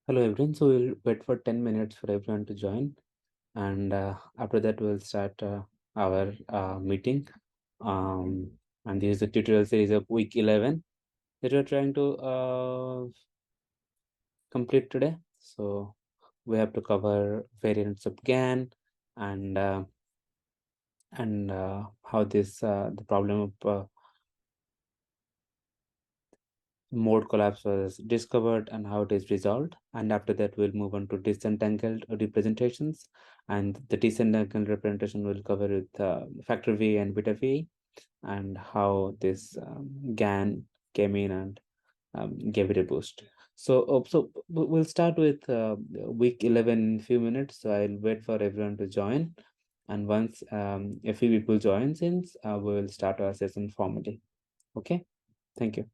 Hello everyone. So we'll wait for 10 minutes for everyone to join, and after that we'll start our meeting. Um, and this is the tutorial series of week 11 that we're trying to complete today. So we have to cover variants of GAN and how this the problem of mode collapse was discovered and how it is resolved. And after that, we'll move on to disentangled representations. And the disentangled representation will cover with factor V and beta V and how this GAN came in and gave it a boost. So we'll start with week 11 in a few minutes. So I'll wait for everyone to join. And once a few people join, since we will start our session formally. Okay, thank you.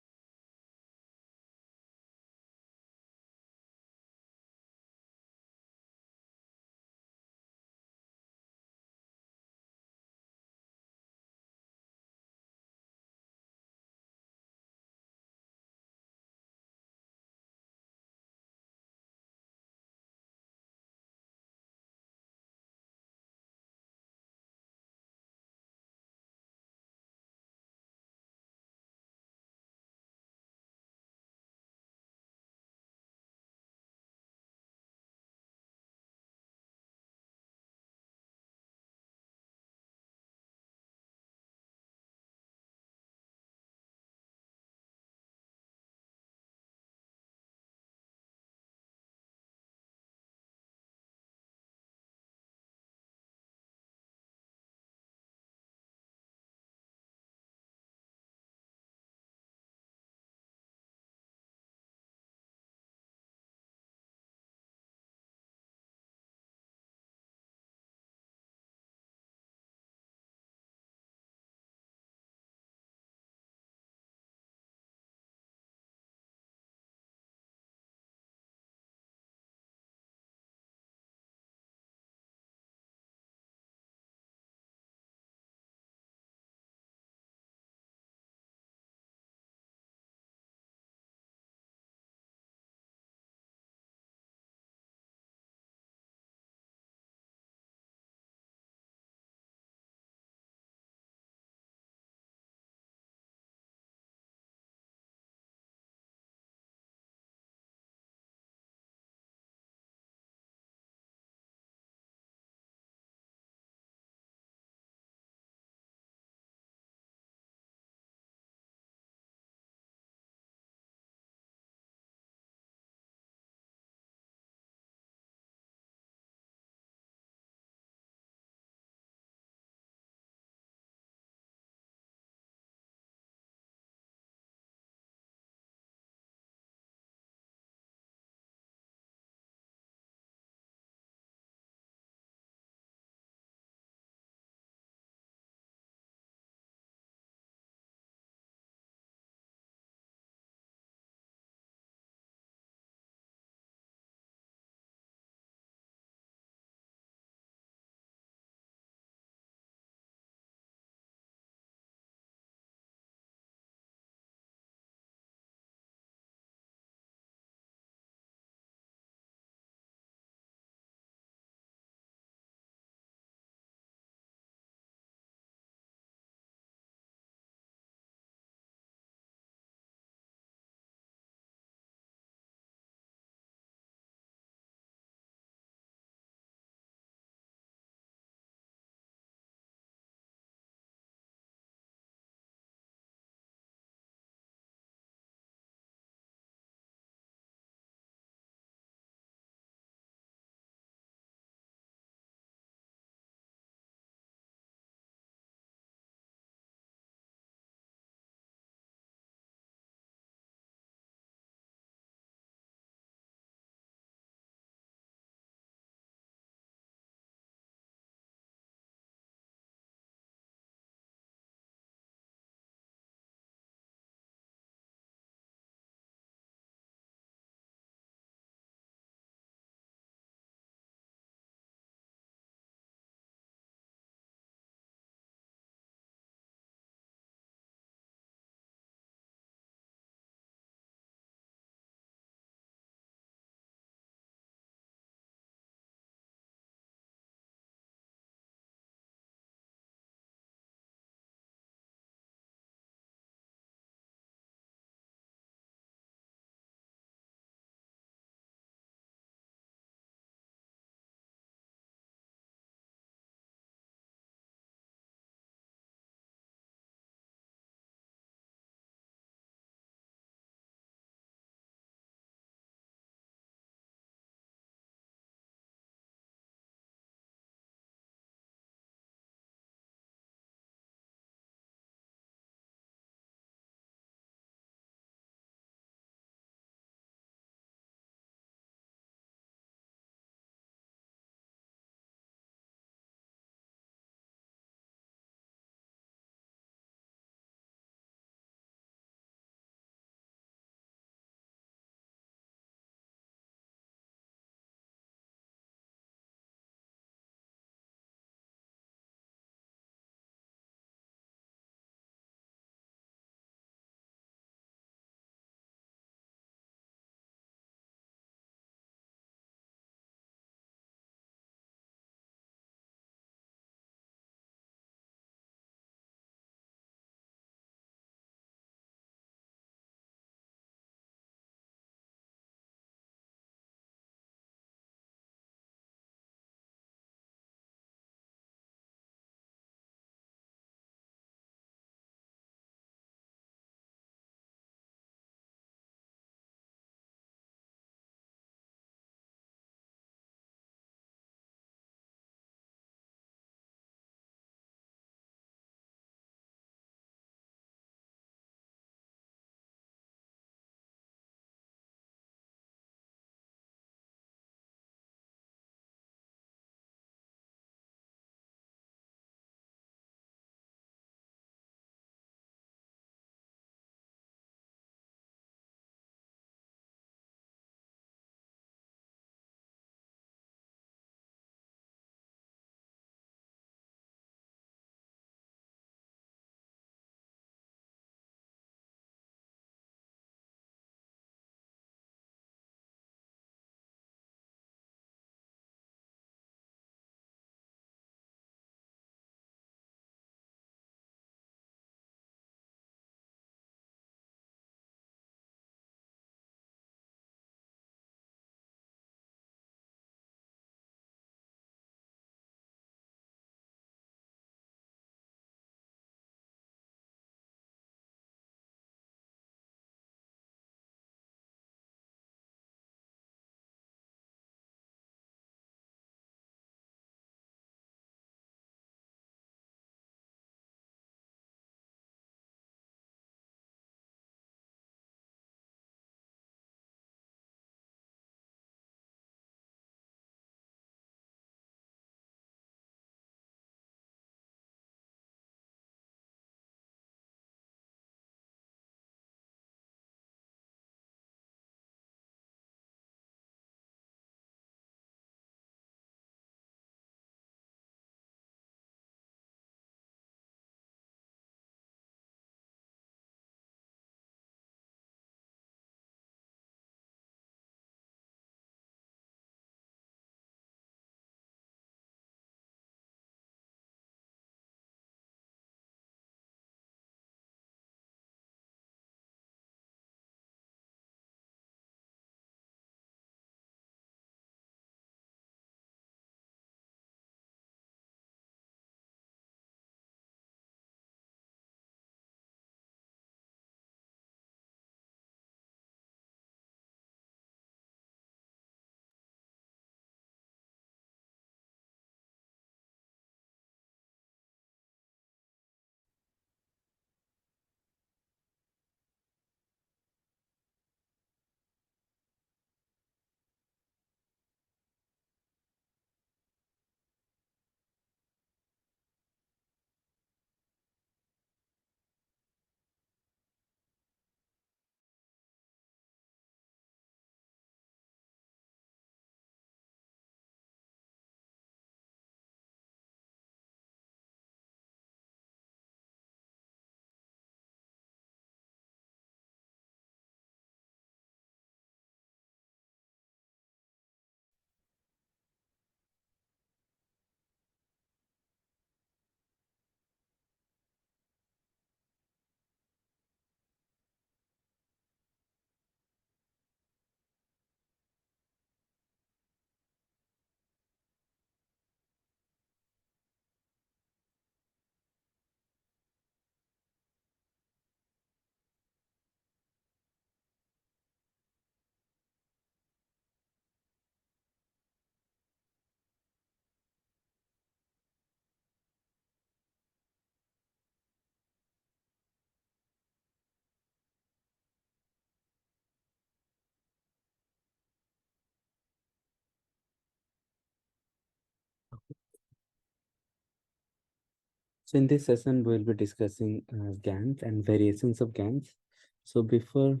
So in this session, we'll be discussing GANs and variations of GANs. So before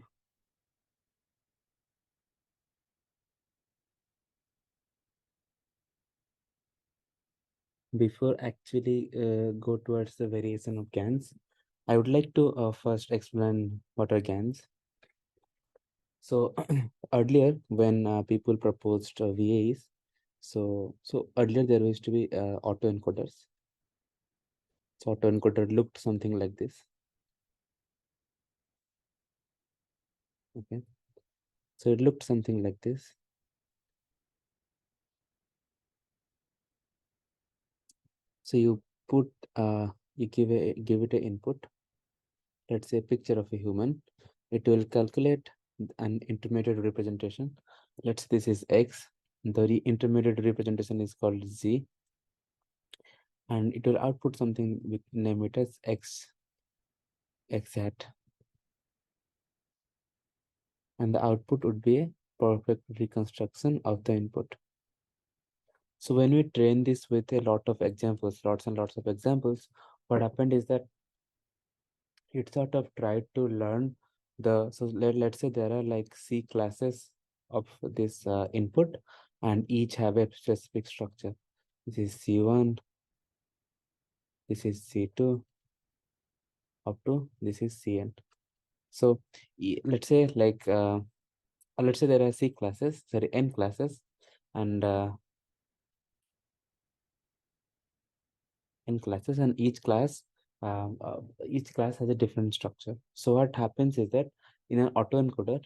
actually go towards the variation of GANs, I would like to first explain what are GANs. So earlier, when people proposed VAs, so earlier there used to be autoencoders. So autoencoder looked something like this. Okay, so it looked something like this. So you give it an input. Let's say a picture of a human. It will calculate an intermediate representation. Let's this is X. The intermediate representation is called Z, and it will output something we name it as X hat, and the output would be a perfect reconstruction of the input. So when we train this with a lot of examples, lots and lots of examples, what happened is that it sort of tried to learn let's say there are like C classes of this input, and each have a specific structure. This is C1, this is C2, up to this is Cn. So let's say let's say there are C classes, sorry, N classes, and and each class has a different structure. So what happens is that in an autoencoder,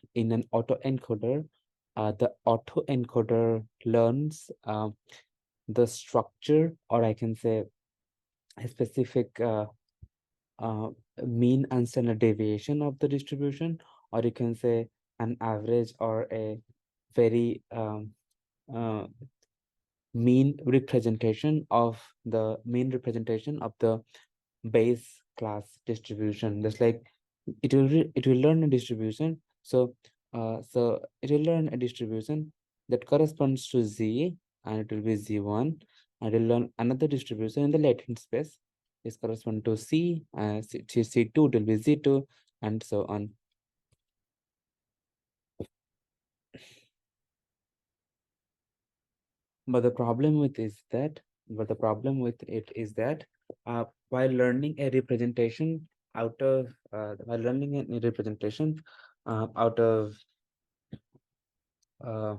the autoencoder learns the structure, or I can say a specific uh, mean and standard deviation of the distribution, or you can say an average or a very uh, mean representation of the base class distribution. Just like it will learn a distribution. So it will learn a distribution that corresponds to Z, and it will be Z1, and it will learn another distribution in the latent space. This corresponds to C2, it will be Z2, and so on. But the problem with it is that while learning a representation while learning a representation out of uh,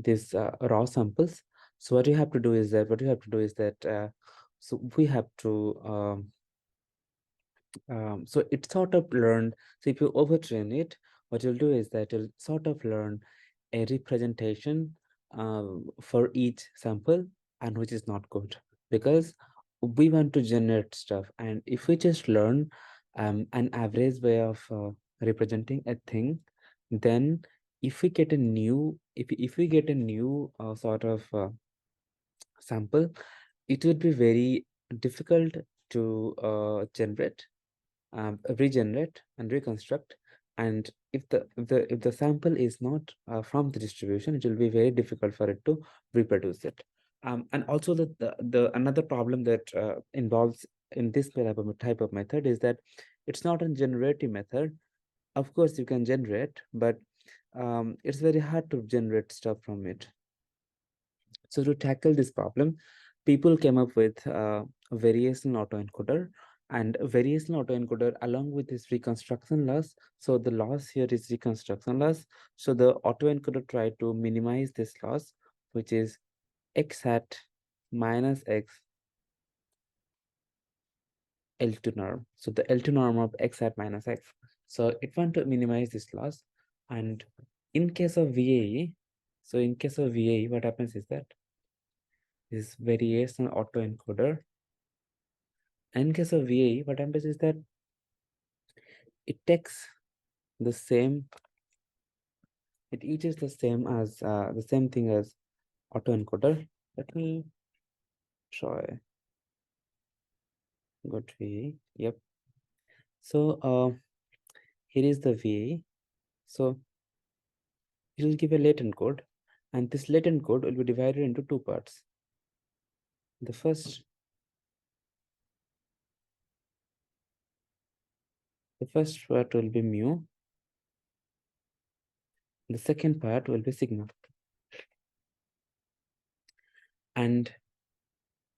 these raw samples, so what you have to do is that so we have to so it's sort of learned. So if you overtrain it, what you'll do is that you'll sort of learn a representation for each sample, and which is not good, because we want to generate stuff, and if we just learn an average way of representing a thing, then if we get a new if we get a new sort of sample, it would be very difficult to regenerate and reconstruct. And if the sample is not from the distribution, it will be very difficult for it to reproduce it. And also the another problem that involves in this type of method is that it's not a generative method. Of course you can generate, but it's very hard to generate stuff from it. So to tackle this problem, people came up with a variational autoencoder, and a variational autoencoder along with this reconstruction loss. So the loss here is reconstruction loss. So the autoencoder tried to minimize this loss, which is x hat minus x L2 norm. So the L2 norm of x hat minus x. So it want to minimize this loss. And in case of VAE, so in case of VAE, what happens is that this variational autoencoder. In case of VAE, what happens is that it takes the same, it uses the same thing as autoencoder. Let me try. Go to VAE. Yep. So here is the VAE. So it will give a latent code, and this latent code will be divided into two parts. The first The first part will be mu. The second part will be sigma. And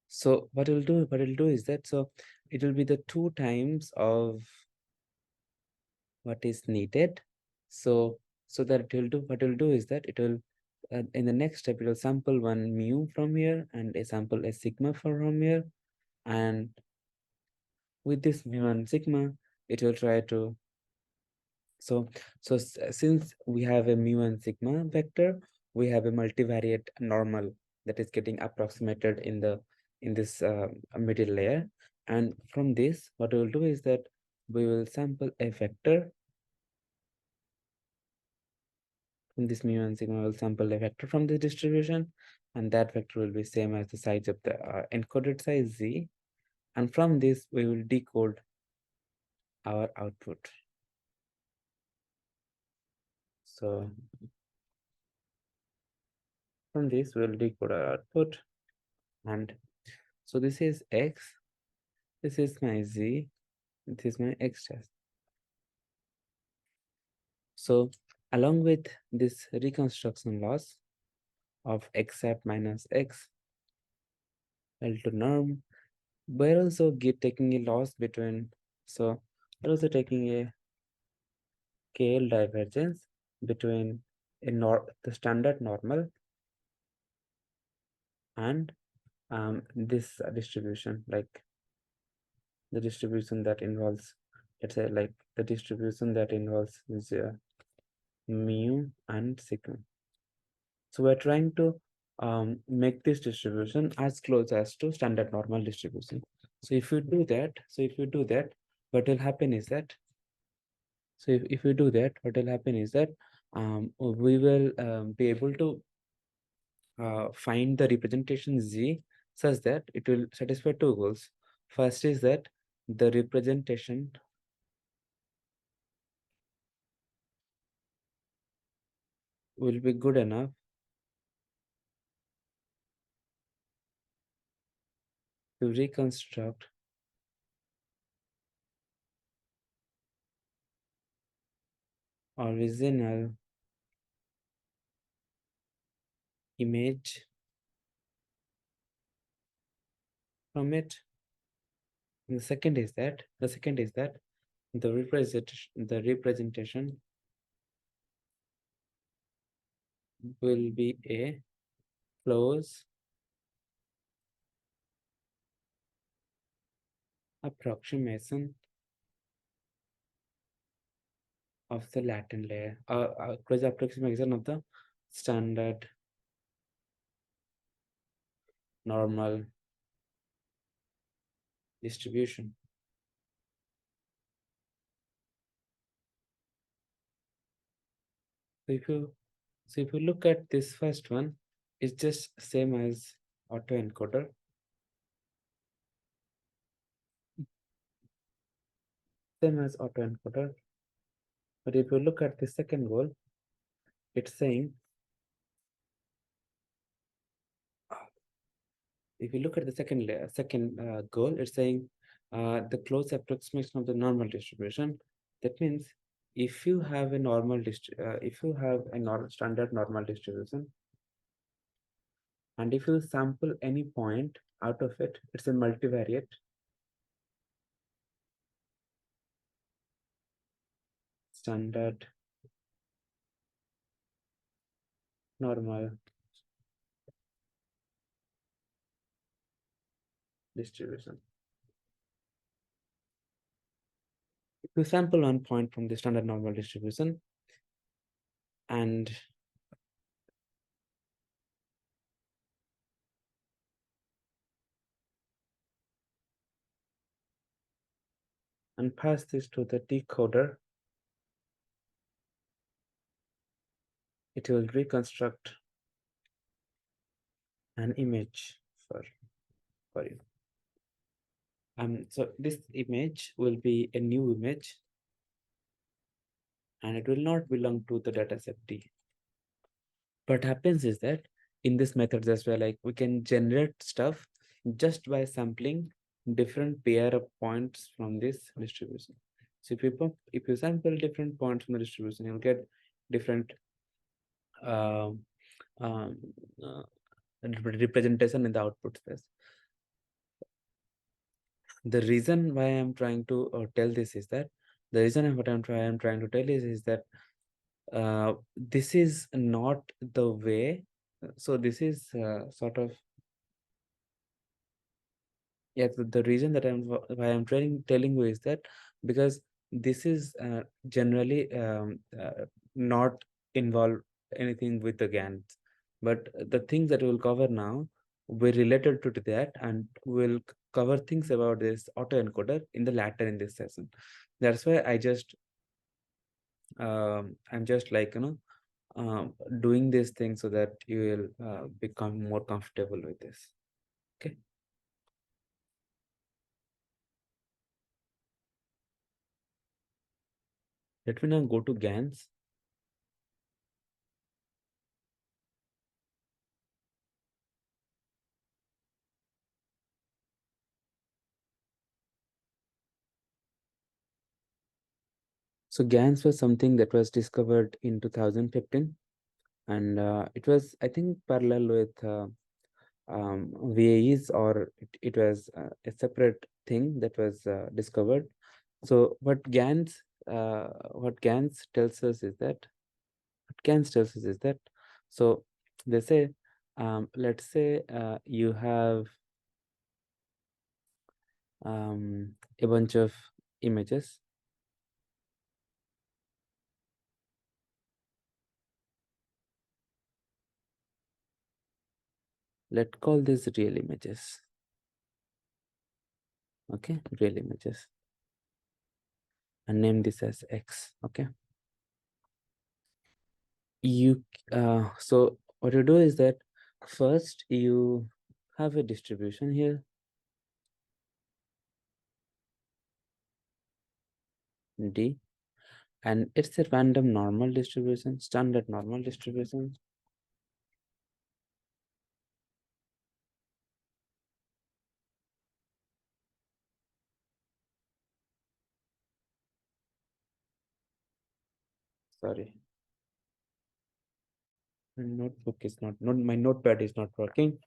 so what it'll do is that, so it will be the 2 times of what is needed. So that it will do, what it will do is that it will, in the next step, it will sample one mu from here and a sample a sigma from here. And with this mu and sigma, it will try to, since we have a mu and sigma vector, we have a multivariate normal that is getting approximated in this middle layer. And from this, what we will do is that we will sample a vector. From this mu and sigma, will sample a vector from the distribution, and that vector will be same as the size of the encoded size z. And from this, we will decode our output. So from this, we will decode our output. And so this is x, this is my z, this is my x test. So along with this reconstruction loss of x hat minus x L2 norm, we're also taking a loss between, so we're also taking a KL divergence between the standard normal and this distribution, like the distribution that involves, let's say, like the distribution that involves is mu and sigma. So we're trying to make this distribution as close as to standard normal distribution. So if you do that, what will happen is that, so if we do that, what will happen is that we will be able to find the representation Z such that it will satisfy 2 goals. First is that the representation will be good enough to reconstruct original image from it. And the second is that the representation will be a close approximation of the latent layer, close approximation of the standard normal distribution. So if you look at this first one, it's just same as autoencoder. Same as autoencoder. But if you look at the second goal, it's saying, if you look at the second goal, it's saying the close approximation of the normal distribution. That means if you have a standard normal distribution, and if you sample any point out of it, it's a multivariate standard normal distribution. If you sample one point from the standard normal distribution and pass this to the decoder, it will reconstruct an image for you. So this image will be a new image, and it will not belong to the dataset D. What happens is that in this method as well, like we can generate stuff just by sampling different pair of points from this distribution. So if you sample different points in the distribution, you'll get different um, um, uh, representation in the output space. The reason why I'm trying to tell this is that the reason what I'm trying to tell is that this is not the way. So this is sort of, yeah, the reason that why I'm telling you is that because this is generally not involve anything with the GANs, but the things that we'll cover now will related to that, and we'll cover things about this autoencoder in the latter in this session. That's why I'm just like, doing this thing so that you will become more comfortable with this. Okay. Let me now go to GANs. So GANs was something that was discovered in 2015, and it was, I think, parallel with VAEs, or it was a separate thing that was discovered. So what GANs tells us is that, so they say, let's say you have a bunch of images. Let's call these real images. Okay, real images, and name this as X. Okay. So what you do is that first you have a distribution here, D, and it's a random normal distribution, standard normal distribution. Sorry, my notebook is not my notepad is not working.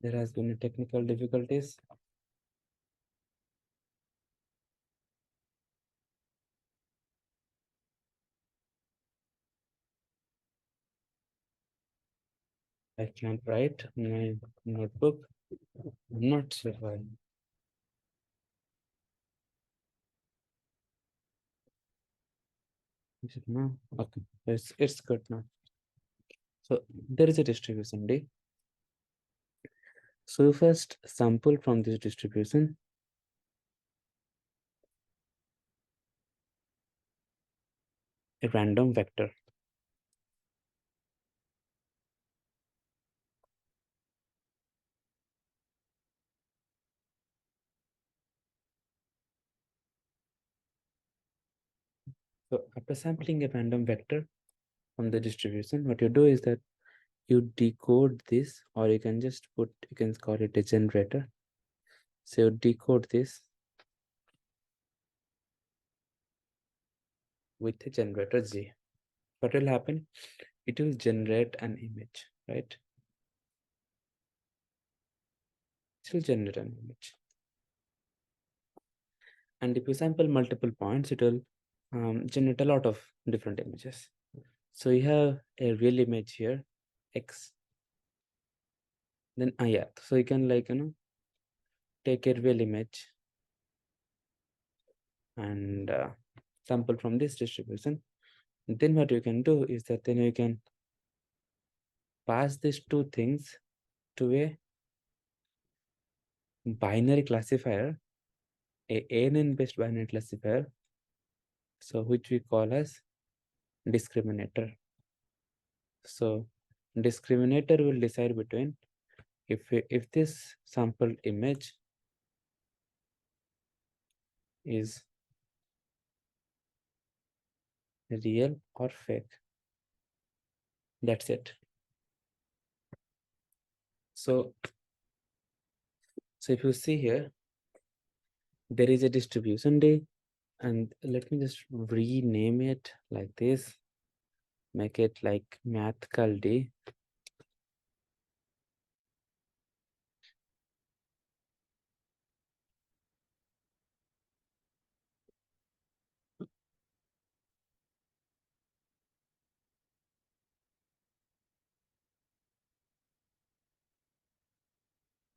There has been technical difficulties. I can't write my notebook. I'm not sure why. Is it now? Okay, it's good now. So there is a distribution D. So you first sample from this distribution a random vector. So after sampling a random vector from the distribution, what you do is that you decode this, or you can just you can call it a generator. So you decode this with a generator G. What will happen? It will generate an image, right? It will generate an image. And if you sample multiple points, it will generate a lot of different images. So you have a real image here, X, Then yeah, so you can take a real image and sample from this distribution. Then what you can do is that then you can pass these two things to a binary classifier, a ANN based binary classifier, so which we call as discriminator. So discriminator will decide between if this sampled image is real or fake. That's it. So if you see here, there is a distribution D, and let me just rename it like this, make it like mathcal D.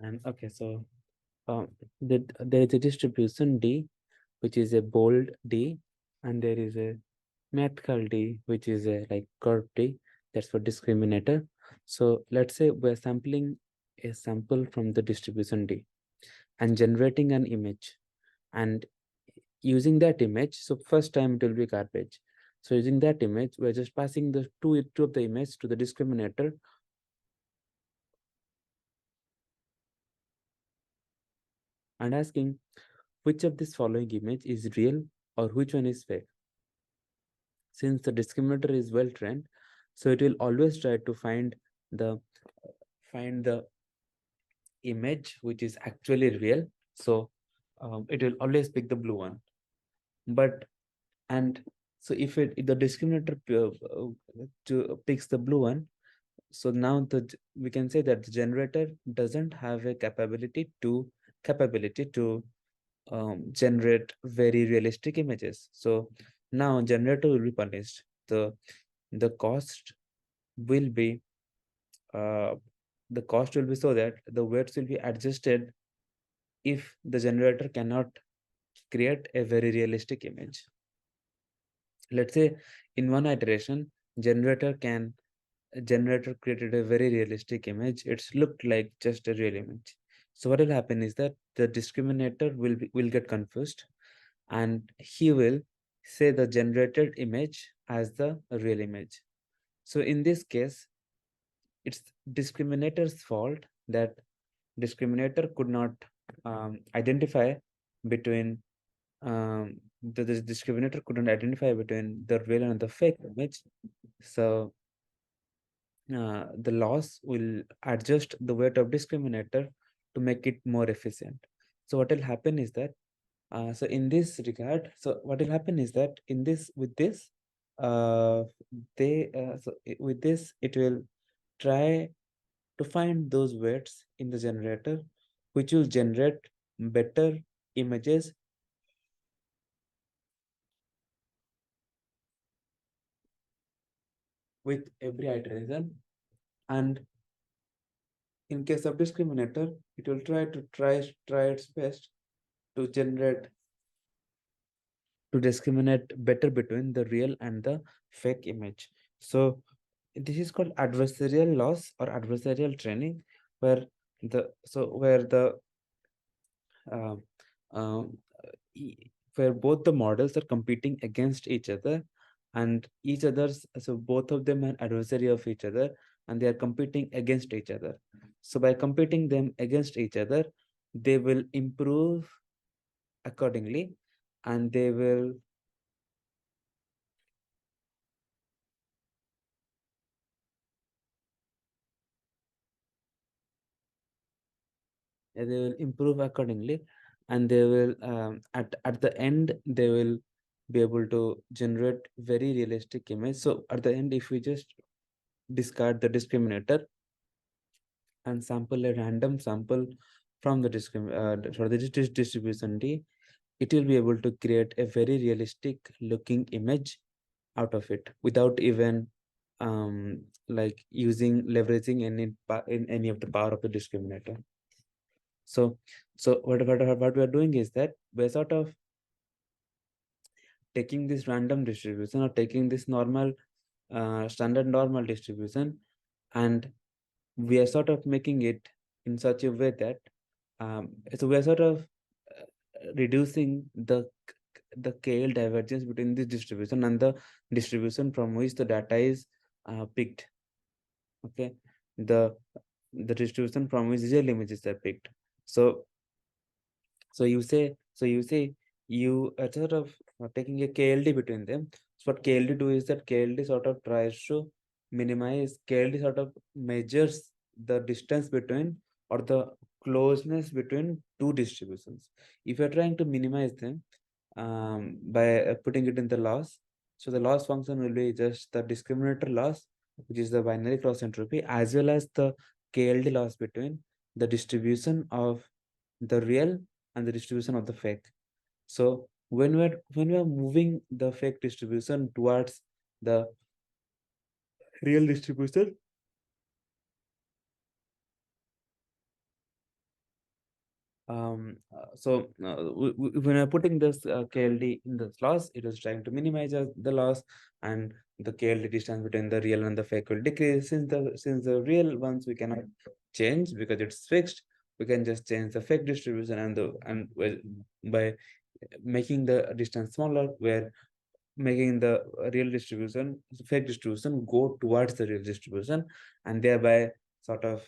And okay, so there is a distribution D, which is a bold D, and there is a mathcal D, which is a like curved D. That's for discriminator. So let's say we're sampling a sample from the distribution D and generating an image, and using that image, so first time it will be garbage. So using that image, we're just passing the two of the image to the discriminator and asking which of this following image is real or which one is fake. Since the discriminator is well trained, so it will always try to find the image which is actually real. So it will always pick the blue one. But and so if the discriminator picks the blue one, so now we can say that the generator doesn't have a capability to generate very realistic images. So now generator will be punished. The cost will be uh, so that the weights will be adjusted if the generator cannot create a very realistic image. Let's say in one iteration, generator created a very realistic image. It's looked like just a real image. So what will happen is that the discriminator will get confused, and he will say the generated image as the real image. So in this case, it's discriminator's fault that discriminator could not identify between the discriminator couldn't identify between the real and the fake image. So the loss will adjust the weight of discriminator to make it more efficient. So what will happen is that so in this regard, so what will happen is that in this with this they so with this it will try to find those weights in the generator which will generate better images with every iteration. And in case of discriminator, it will try its best to generate to discriminate better between the real and the fake image. So this is called adversarial loss or adversarial training, where the uh, uh, where both the models are competing against each other, and both of them are adversary of each other, and they are competing against each other. So by competing them against each other, they will improve accordingly, and they will improve accordingly, and they will at the end they will be able to generate very realistic image. So at the end, if we just discard the discriminator and sample a random sample from the distribution D, it will be able to create a very realistic looking image out of it without even like leveraging in any of the power of the discriminator. So what we are doing is that we're sort of taking this random distribution or taking this normal standard normal distribution, and we are sort of making it in such a way that so we are sort of reducing the KL divergence between this distribution and the distribution from which the data is picked. Okay, the distribution from which real images are picked. So you are sort of taking a KLD between them. So what KLD do is that KLD sort of tries to minimize, KLD sort of measures the distance between or the closeness between two distributions. If you're trying to minimize them by putting it in the loss, so the loss function will be just the discriminator loss, which is the binary cross entropy, as well as the KLD loss between the distribution of the real and the distribution of the fake. So when we're moving the fake distribution towards the real distribution, when I'm putting this KLD in the loss, it is trying to minimize the loss, and the KLD distance between the real and the fake will decrease. Since the real ones we cannot change because it's fixed, we can just change the fake distribution, and well, by making the distance smaller, we're making the real distribution, fake distribution, go towards the real distribution, and thereby sort of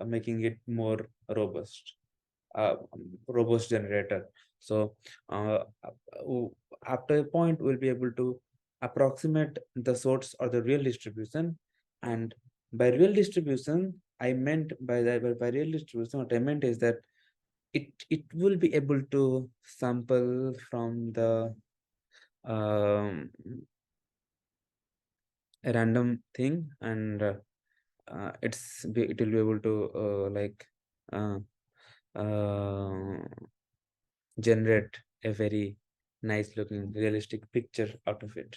making it more robust, robust generator. So after a point, we'll be able to approximate the source or the real distribution. And by real distribution, I meant by real distribution, what I meant is that it will be able to sample from the a random thing, and it will be able to uh, uh, generate a very nice looking realistic picture out of it.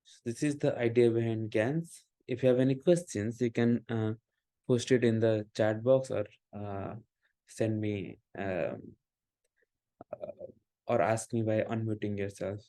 So this is the idea behind GANs. If you have any questions, you can post it in the chat box, or send me or ask me by unmuting yourself.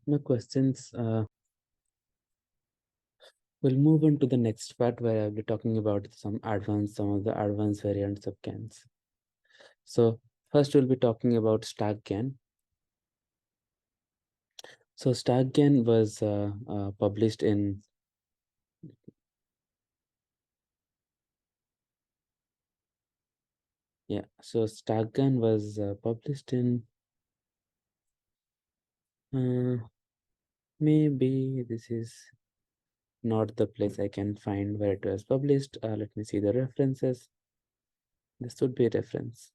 No questions. We'll move on to the next part where I'll be talking about some of the advanced variants of GANs. So first we'll be talking about stack GAN. So stack GAN was published in So stack GAN was published in maybe this is not the place I can find where it was published. Let me see the references. This would be a reference.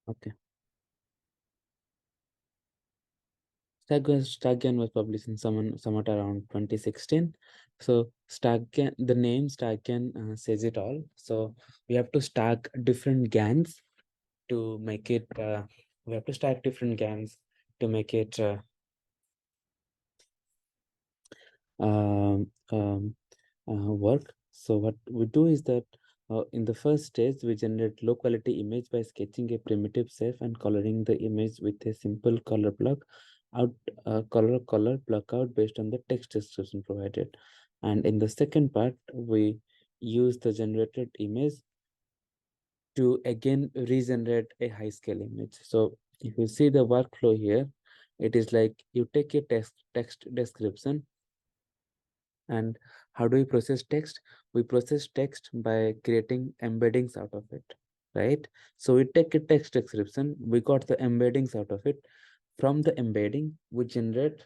Okay. Stack GAN was published in somewhat around 2016. So the name stack says it all. So we have to stack different GANs to make it. We have to stack different GANs to make it um, um, work. So what we do is that in the first stage, we generate low quality image by sketching a primitive self and coloring the image with a simple color block out color block out based on the text description provided. And in the second part, we use the generated image to again regenerate a high scale image. So if you see the workflow here, it is like you take a text description. And how do we process text? We process text by creating embeddings out of it, right? So we take a text description, we got the embeddings out of it. From the embedding, we generate,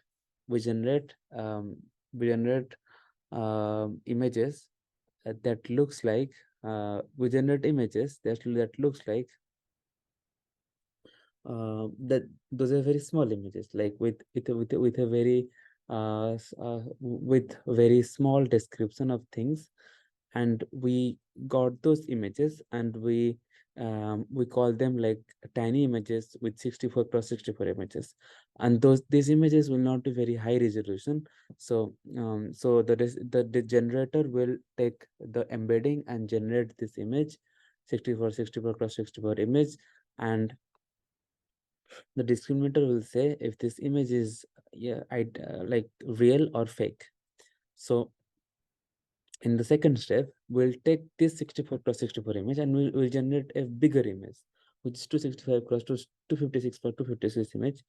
um, we generate images that looks like, we generate images that looks like that those are very small images, like with a very with very small description of things. And we got those images, and we call them like tiny images with 64 cross 64 images. And these images will not be very high resolution. So the generator will take the embedding and generate this image, 64 cross 64 image. And the discriminator will say if this image is like real or fake. So in the second step, we'll take this 64 cross 64 image, and we'll generate a bigger image, which is 265 cross 256 for 256 image.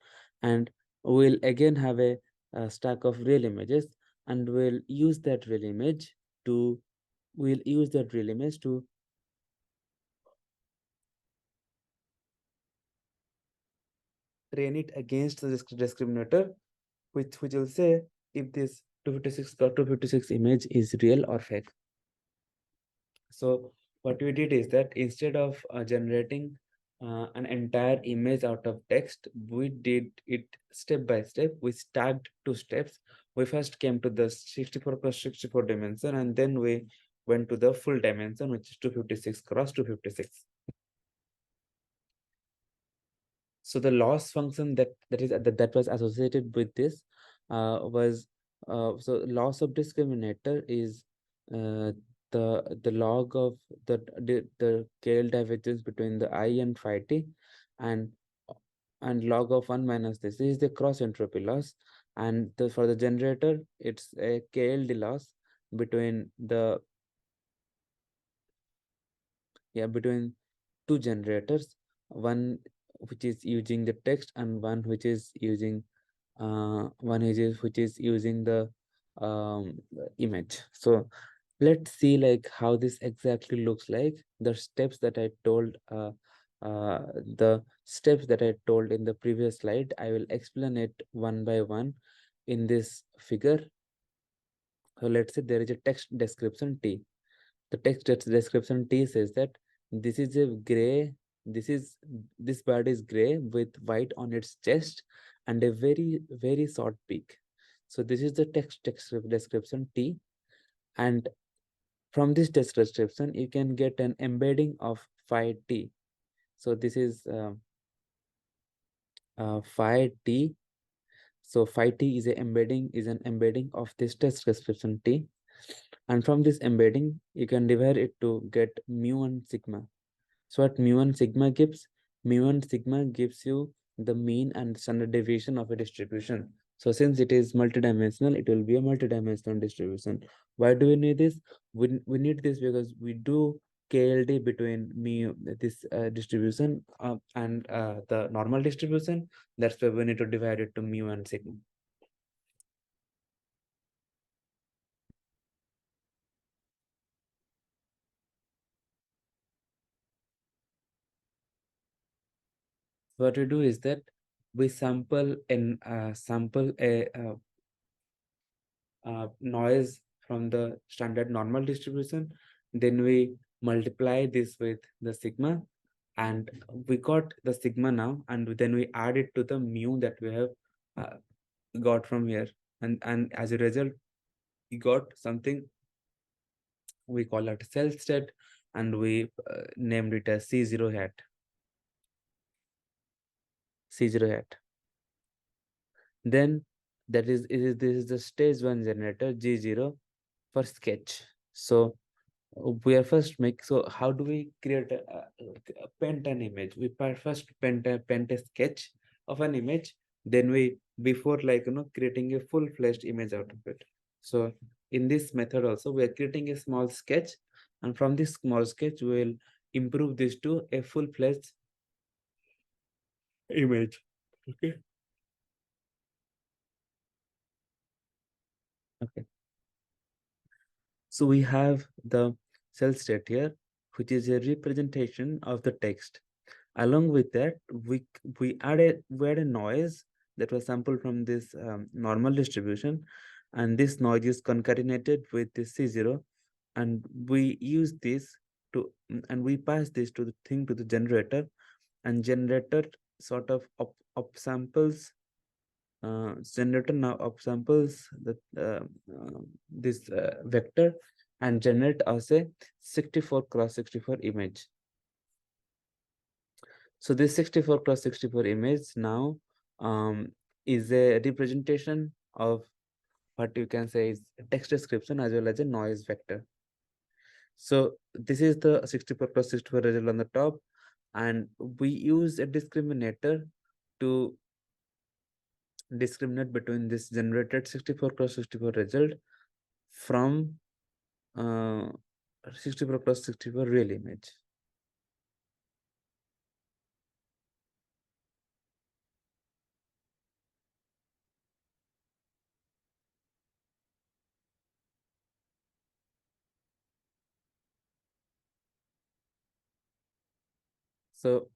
And we'll again have a stack of real images, and we'll use that real image to train it against the discriminator, which will say if this 256 or 256 image is real or fake. So what we did is that instead of generating an entire image out of text, we did it step by step. We stacked two steps. We first came to the 64 cross 64 dimension, and then we went to the full dimension, which is 256 cross 256. So the loss function that was associated with this was so loss of discriminator is uh, the log of the scale divergence between the I and phi t, and log of 1 minus this is the cross entropy loss. And for the generator, it's a KLD loss between between two generators, one which is using the text and one which is using the image. So let's see like how this exactly looks like. The steps that I told in the previous slide, I will explain it one by one in this figure. So let's say there is a text description T. The text description T says that this is a gray, this bird is gray with white on its chest and a very, very short beak. So this is the text description T. And from this text description, you can get an embedding of phi T. So this is phi T. So phi T is an embedding of this text description T. And from this embedding, you can divide it to get mu and sigma. So what mu1 sigma gives? Mu1 sigma gives you the mean and standard deviation of a distribution. So since it is multidimensional, it will be a multidimensional distribution. Why do we need this? We need this because we do KLD between this distribution and the normal distribution. That's why we need to divide it to mu and sigma. What we do is that we sample a noise from the standard normal distribution. Then we multiply this with the sigma, and we got the sigma now, and then we add it to the mu that we have uh, got from here, and as a result, we got something we call it cell state, and we named it as C0 hat. C0 hat. Then this is the stage 1 generator G0 for sketch. So we are first make, so how do we create a paint an image? We first paint a sketch of an image, then we, before creating a full-fledged image out of it. So in this method also we are creating a small sketch, and from this small sketch we will improve this to a full-fledged image. Okay. Okay. So we have the cell state here, which is a representation of the text. Along with that, we add a noise that was sampled from this normal distribution, and this noise is concatenated with the C0, and we use this to and we pass this to the thing to the generator, and generator sort of upsamples generator now upsamples this vector and generate us a 64 cross 64 image. So this 64 cross 64 image now is a representation of what you can say is text description as well as a noise vector. So this is the 64 cross 64 result on the top, and we use a discriminator to discriminate between this generated 64 cross 64 result from uh, 64 cross 64 real image. So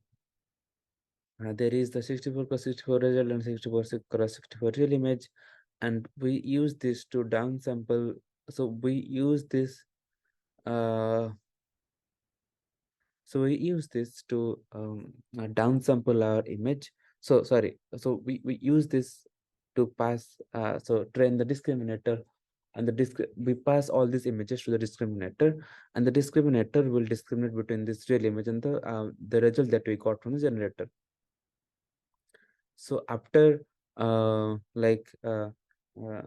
there is the 64 cross 64 result and 64 cross 64 real image, and we use this to downsample. So we use this uh, so we use this to downsample our image. So sorry, so we use this to pass so train the discriminator, and we pass all these images to the discriminator, and the discriminator will discriminate between this real image and the result that we got from the generator. So after uh, like uh, uh,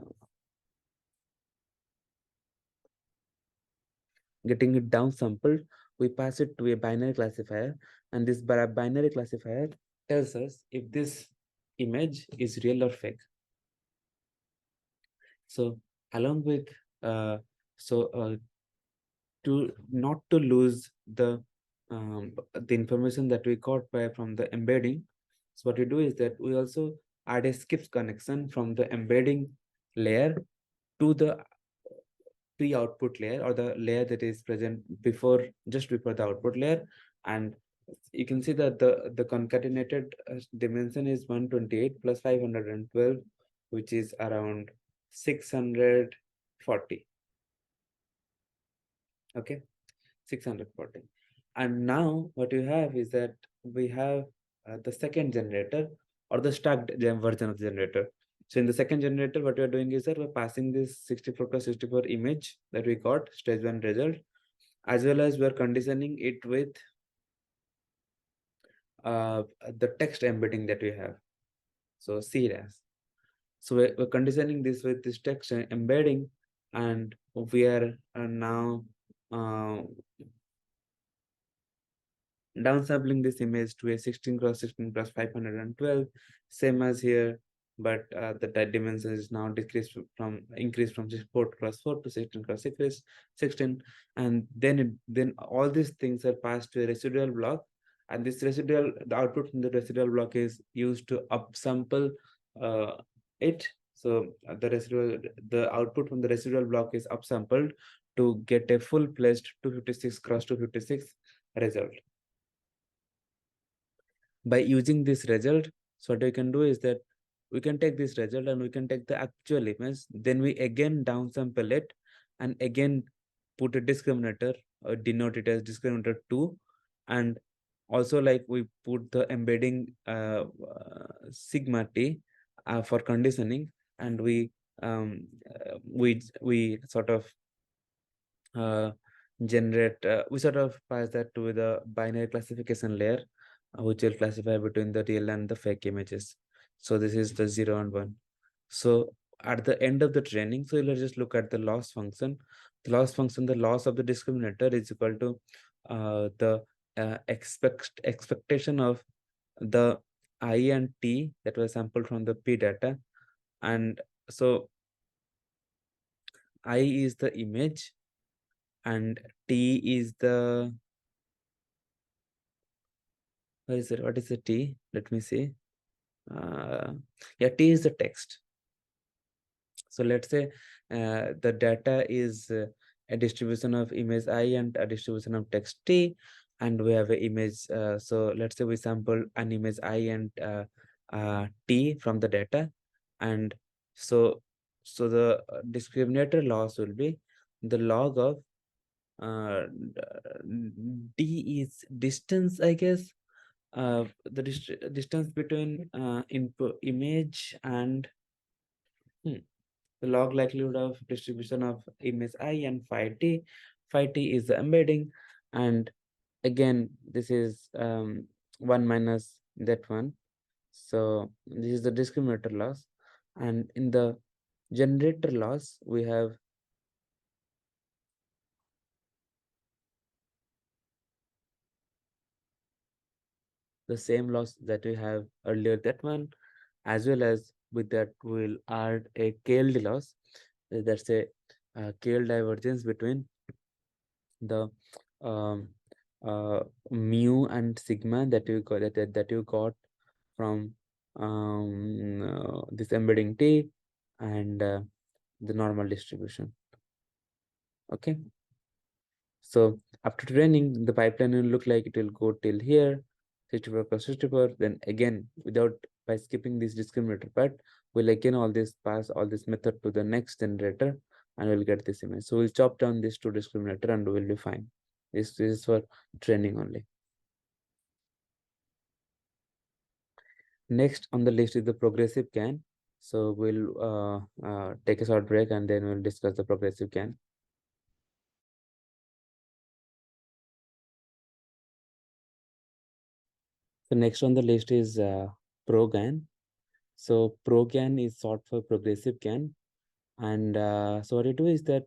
getting it downsampled, we pass it to a binary classifier, and this binary classifier tells us if this image is real or fake. So along with uh, so to not to lose the information that we got by from the embedding, so what we do is that we also add a skips connection from the embedding layer to the pre-output layer, or the layer that is present just before the output layer, and you can see that the concatenated dimension is 128 plus 512, which is around 640. Okay, 640. And now what you have is that we have the second generator, or the stacked version of the generator. So in the second generator, what we are doing is that we're passing this 64 plus 64 image that we got, stage 1 result, as well as we're conditioning it with the text embedding that we have. So CRAS. So we're conditioning this with this text embedding, and we are now uh, downsampling this image to a 16 cross 16 plus 512, same as here, but the dimension is now increased from 4 cross 4 to 16 cross 16, and then all these things are passed to a residual block, and this residual, the output from the residual block is used to upsample uh, it. So the output from the residual block is upsampled to get a full-fledged 256 cross 256 result. By using this result, so what we can do is that we can take this result and we can take the actual image, then we again downsample it and again put a discriminator or denote it as discriminator 2, and also like we put the embedding sigma t for conditioning, and we sort of generate, we sort of pass that to the binary classification layer, which will classify between the real and the fake images. So this is the 0 and 1. So at the end of the training, so let's just look at the loss function. The loss function, the loss of the discriminator is equal to the expectation of the I and T that was sampled from the P data. And so I is the image and T is the, what is the T? Let me see. Yeah, T is the text. So let's say the data is a distribution of image I and a distribution of text T, and we have an image. So let's say we sample an image I and T from the data, and so the discriminator loss will be the log of D is distance, I guess. The distance between input image and the log likelihood of distribution of image I and phi t. Phi t is the embedding, and again this is 1 minus that one. So this is the discriminator loss, and in the generator loss we have the same loss that we have earlier, that one, as well as with that we'll add a KLD loss. That's a KL divergence between the um, mu and sigma that you got that you got from this embedding T and the normal distribution. Okay. So after training, the pipeline will look like it will go till here, 64 plus 64. Then again, without by skipping this discriminator part, we'll again pass all this method to the next generator, and we'll get this image. So we'll chop down this to discriminator and we'll be fine. This is for training only. Next on the list is the progressive CAN. So we'll take a short break and then we'll discuss the progressive CAN. So next on the list is ProGAN. So ProGAN is short for progressive CAN. And so what we do is that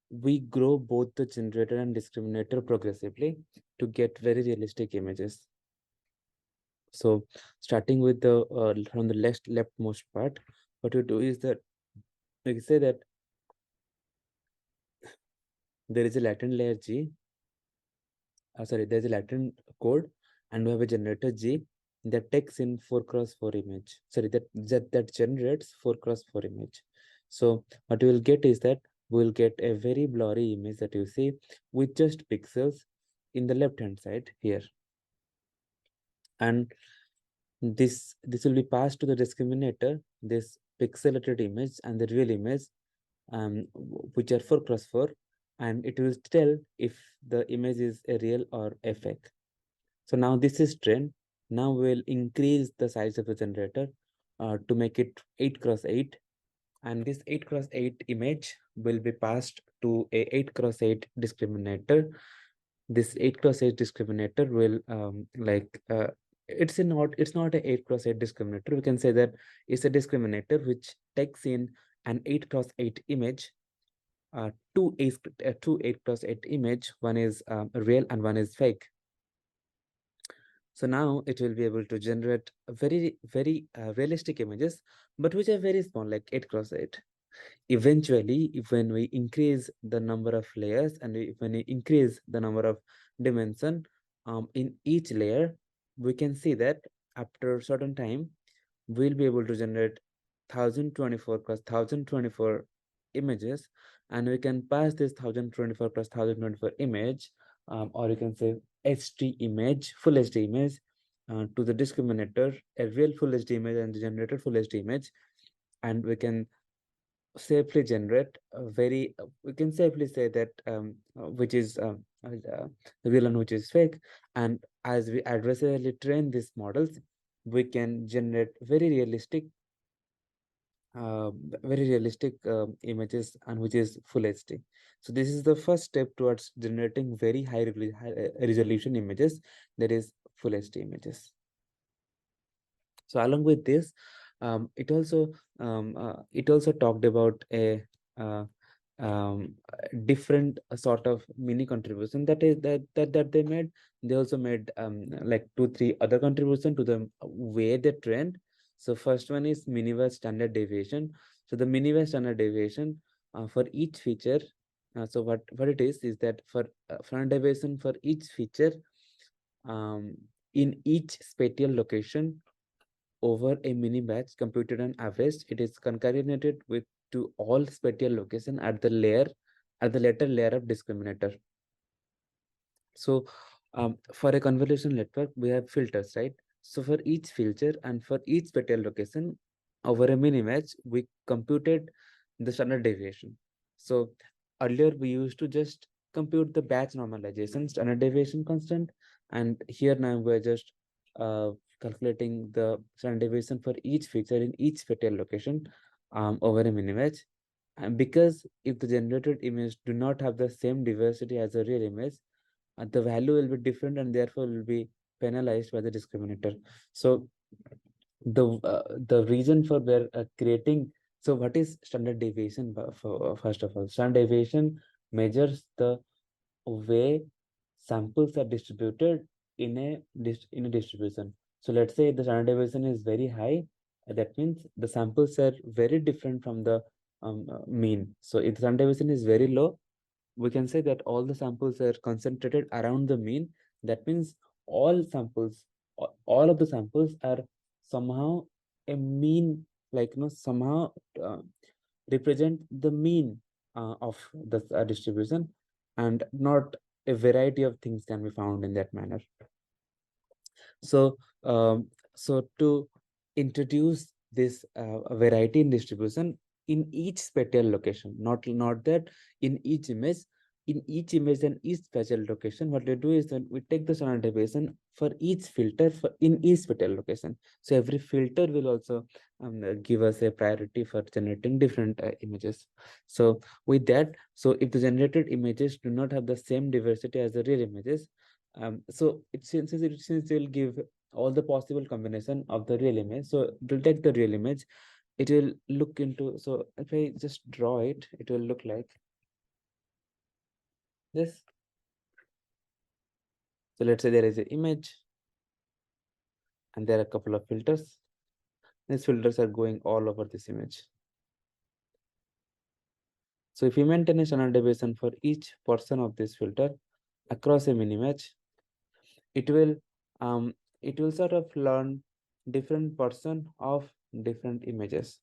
we grow both the generator and discriminator progressively to get very realistic images. So starting with the from the leftmost part, what we do is that we say that there is a latent layer G. There's a latent code, and we have a generator G that takes in 4x4 image. That generates 4x4 image. So what you will get is that we'll get a very blurry image that you see with just pixels in the left hand side here. And this will be passed to the discriminator, this pixelated image and the real image, which are 4x4, and it will tell if the image is a real or a fake. So now this is trained. Now we'll increase the size of the generator to make it 8x8, and this 8x8 image will be passed to a 8x8 discriminator. This 8x8 discriminator will it's not a 8x8 discriminator. We can say that it's a discriminator which takes in an 8x8 image, two 8x8 image. One is real and one is fake. So now it will be able to generate very realistic images, but which are very small, like 8x8. Eventually, if when we increase the number of layers and when we increase the number of dimension in each layer, we can see that after a certain time, we'll be able to generate 1024 plus 1024 images, and we can pass this 1024 plus 1024 image, or you can say HD image, full HD image, to the discriminator, a real full HD image and the generated full HD image, and we can safely generate a very we can safely say that which is real and which is fake. And as we aggressively train these models, we can generate uh, very realistic images, and which is full HD. So this is the first step towards generating very high resolution images, that is full HD images. So along with this, it also talked about a uh, different sort of mini contribution that they made. They also made like 2 3 other contribution to the way they trained. So first one is miniverse standard deviation. So the miniverse standard deviation for each feature. So what it is that for standard deviation for each feature um, in each spatial location over a mini batch computed on average, it is concatenated with to all spatial location at the later layer of discriminator. So for a convolution network, we have filters, right? So for each filter and for each spatial location over a mini match, we computed the standard deviation. So earlier we used to just compute the batch normalization standard deviation constant, and here now we're just uh, calculating the standard deviation for each feature in each spatial location over a mini match. And because if the generated image do not have the same diversity as a real image, the value will be different and therefore will be penalized by the discriminator. So the reason for their creating, so what is standard deviation? For first of all, standard deviation measures the way samples are distributed in a distribution. So let's say the standard deviation is very high, that means the samples are very different from the mean. So if the standard deviation is very low, we can say that all the samples are concentrated around the mean. That means all samples, all of the samples are somehow a mean, like somehow uh, represent the mean of the distribution, and not a variety of things can be found in that manner. So, so to introduce this variety in distribution in each spatial location, not that in each image and each spatial location, what we do is that we take the standard deviation for each filter for in each spatial location. So every filter will also give us a priority for generating different images. So with that, so if the generated images do not have the same diversity as the real images, so since it will give all the possible combination of the real image, so it will take the real image, it will look into, so if I just draw it, it will look like this. So let's say there is an image and there are a couple of filters. These filters are going all over this image. So if you maintain a standard deviation for each portion of this filter across a mini image, it will um it will sort of learn different portion of different images,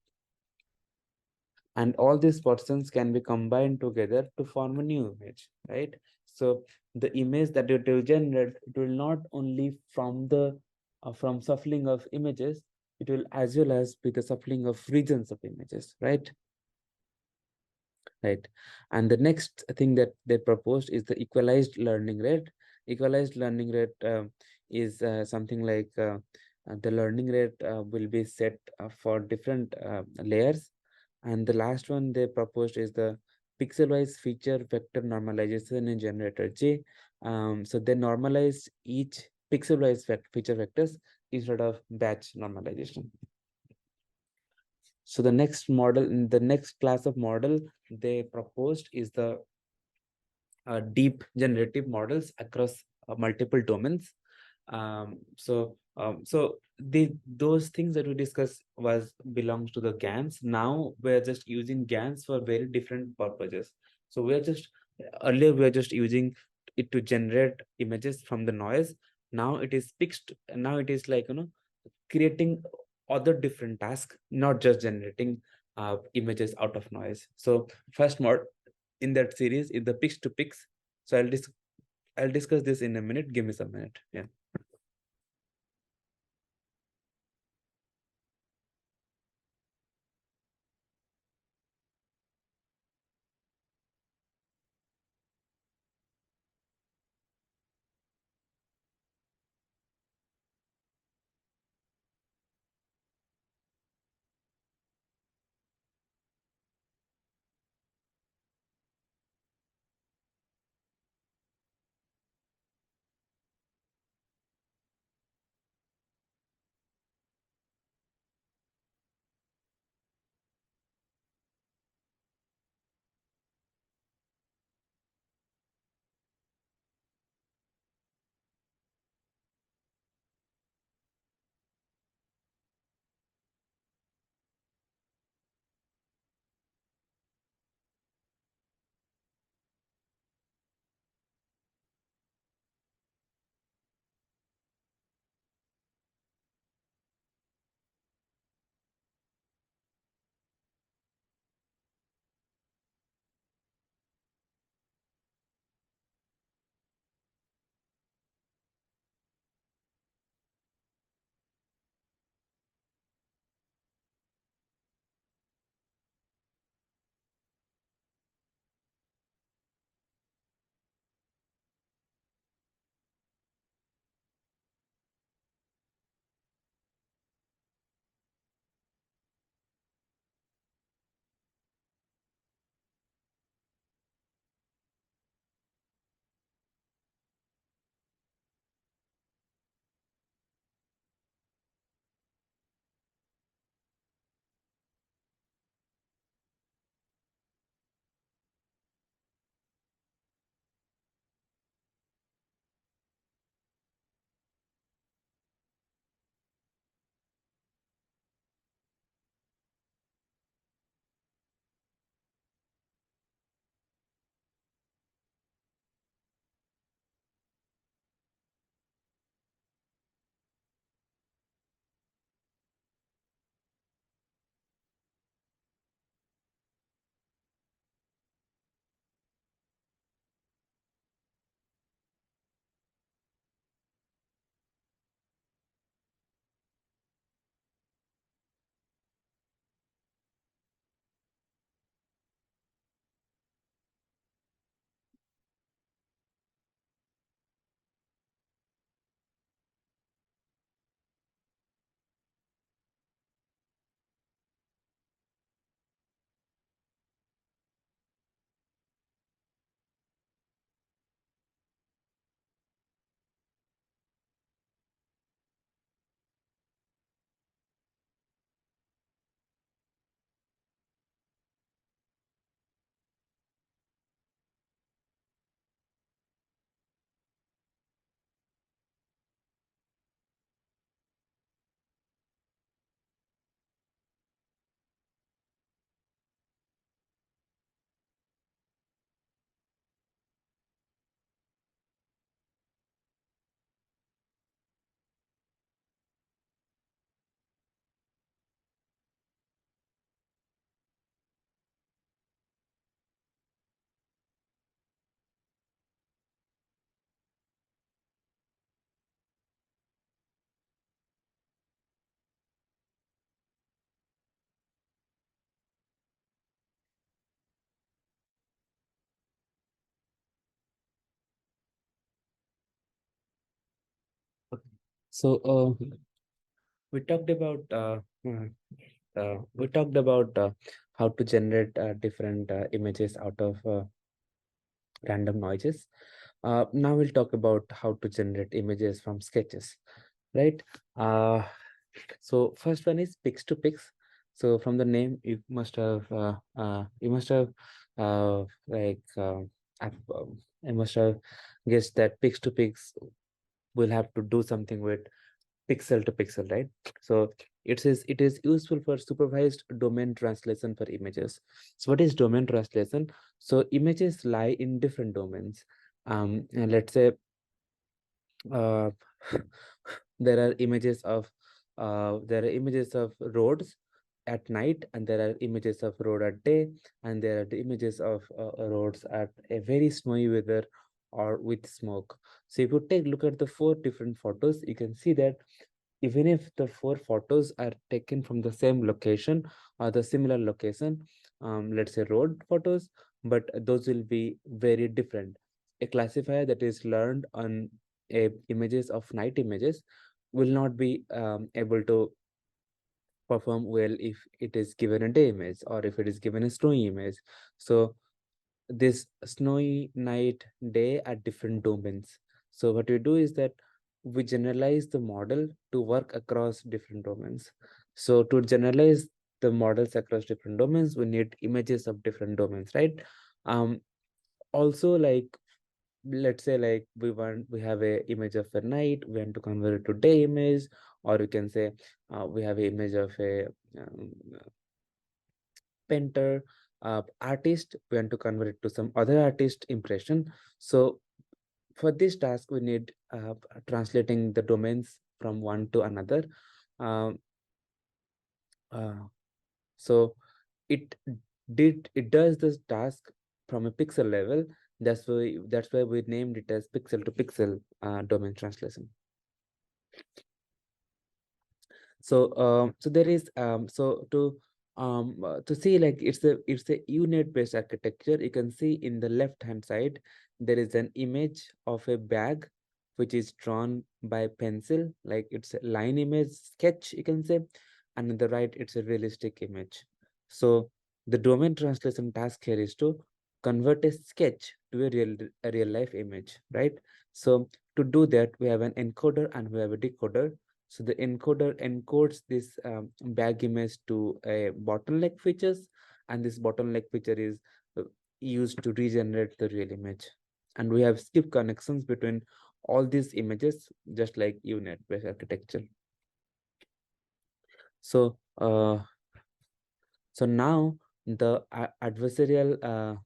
and all these portions can be combined together to form a new image, right? So the image that it will generate, it will not only from the from shuffling of images, it will as well as be the shuffling of regions of images, right? Right. And the next thing that they proposed is the equalized learning rate. Equalized learning rate is something like the learning rate will be set for different layers. And the last one they proposed is the pixel-wise feature vector normalization in generator J. So they normalized each pixel-wise feature vectors instead of batch normalization. So the next model, the next class of model they proposed is the deep generative models across multiple domains. So the those things that we discussed was belongs to the GANs. Now we're just using GANs for very different purposes. So we're just earlier we were just using it to generate images from the noise. Now it is fixed. Now it is like, creating other different tasks, not just generating images out of noise. So first mode in that series is the pix to pix. So I'll discuss this in a minute. Give me some minute. Yeah. Okay. So we talked about how to generate different images out of random noises. Now we'll talk about how to generate images from sketches, right? Uh, so first one is pix to pix. So from the name, you must have like I must have guessed that pix to pix we'll have to do something with pixel to pixel, right? So it is useful for supervised domain translation for images. So what is domain translation? So images lie in different domains. And let's say uh, there are images of roads at night, and there are images of road at day, and there are the images of roads at a very snowy weather or with smoke. So if you take a look at the four different photos, you can see that even if the four photos are taken from the same location or the similar location, let's say road photos, but those will be very different. A classifier that is learned on images of night images will not be able to perform well if it is given a day image or if it is given a snowy image. So this snowy night day at different domains. So what we do is that we generalize the model to work across different domains. So to generalize the models across different domains, we need images of different domains, right? Also, like, let's say, like, we have a image of a night, we want to convert it to day image, or we can say we have an image of a um, painter, artist, we want to convert it to some other artist impression. So for this task, we need translating the domains from one to another. Um, uh, so it it does this task from a pixel level. That's why we named it as pixel to pixel domain translation. So so there is to see, like, it's a unit based architecture. You can see in the left hand side there is an image of a bag which is drawn by pencil, like it's a line image sketch, you can say, and on the right it's a realistic image. So the domain translation task here is to convert a sketch to a real life image, right? So to do that, we have an encoder and we have a decoder. So the encoder encodes this bag image to a bottleneck features, and this bottleneck feature is uh, used to regenerate the real image. And we have skip connections between all these images, just like UNet-based architecture. So, so now the adversarial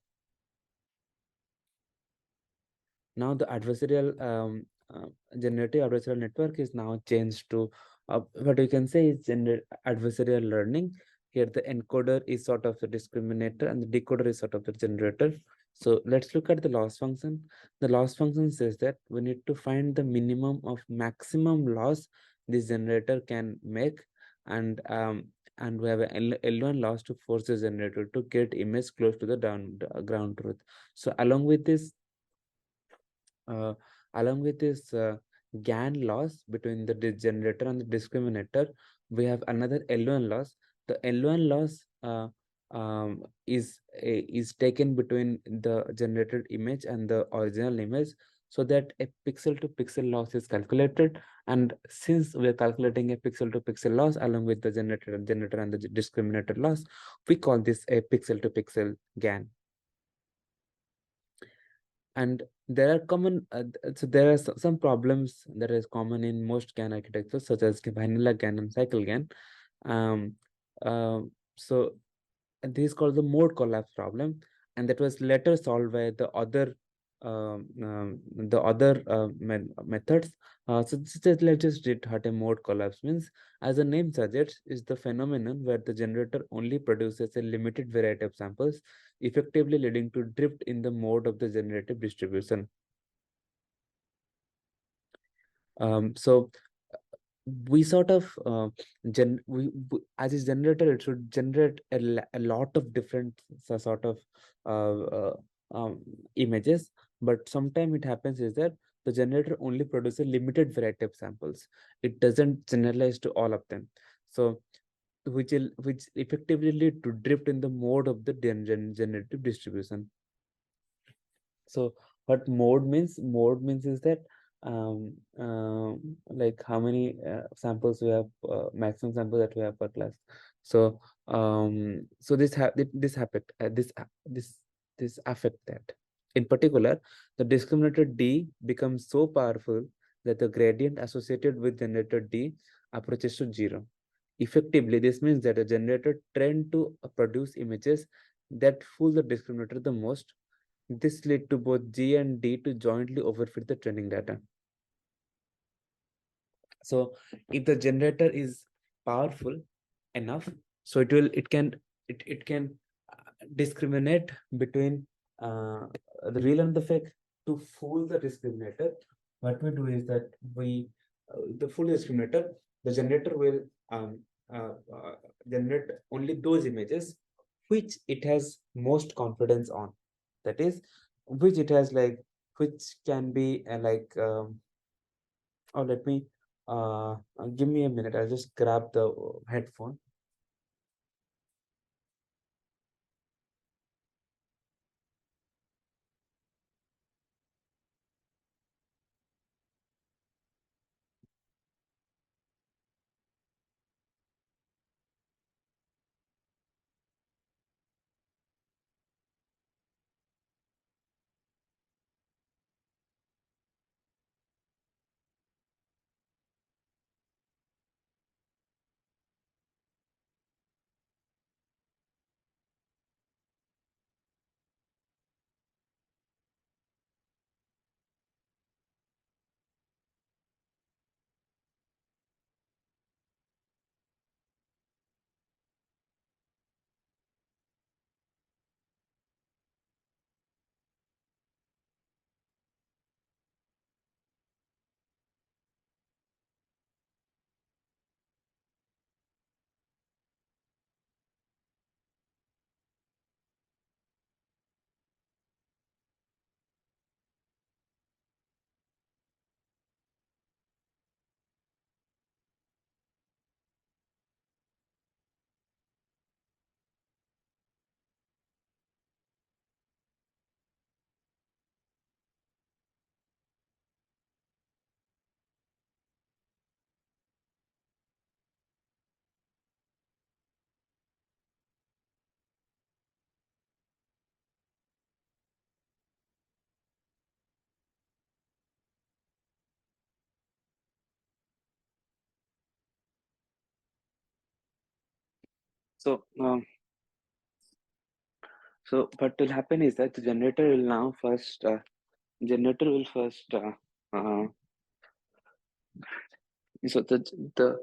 now the adversarial generative adversarial network is now changed to what we can say is adversarial learning. Here the encoder is sort of the discriminator and the decoder is sort of the generator. So let's look at the loss function. The loss function says that we need to find the minimum of maximum loss this generator can make, and we have an L1 loss to force the generator to get image close to the ground truth. So uh, along with this GAN loss between the generator and the discriminator, we have another L1 loss. The L1 loss is taken between the generated image and the original image, so that a pixel to pixel loss is calculated. And since we are calculating a pixel to pixel loss along with the generator and the discriminator loss, we call this a pixel to pixel GAN. And there are there are some problems that is common in most GAN architectures, such as vanilla GAN and cycle GAN. um, uh, so this is called the mode collapse problem, and that was later solved by the other methods. Let's just read what a mode collapse means. As the name suggests, is the phenomenon where the generator only produces a limited variety of samples, effectively leading to drift in the mode of the generative distribution. So we sort of as a generator, it should generate a lot of different sort of uh, uh, images, but sometimes it happens is that the generator only produces a limited variety of samples. It doesn't generalize to all of them. So which effectively lead to drift in the mode of the generative distribution. So what mode means is that like how many samples we have, maximum sample that we have per class. So so this affect this affect that. In particular, the discriminator D becomes so powerful that the gradient associated with generator D approaches to zero. Effectively, this means that the generator tend to produce images that fool the discriminator the most. This lead to both G and D to jointly overfit the training data. So if the generator is powerful enough, so it can discriminate between the real and the fake. To fool the discriminator, what we do is that the full discriminator, the generator will generate only those images which it has most confidence on. That is, which it has like, which can be oh, let me give me a minute. I'll just grab the headphone. So, so what will happen is that the generator will now first, generator will first, uh, so the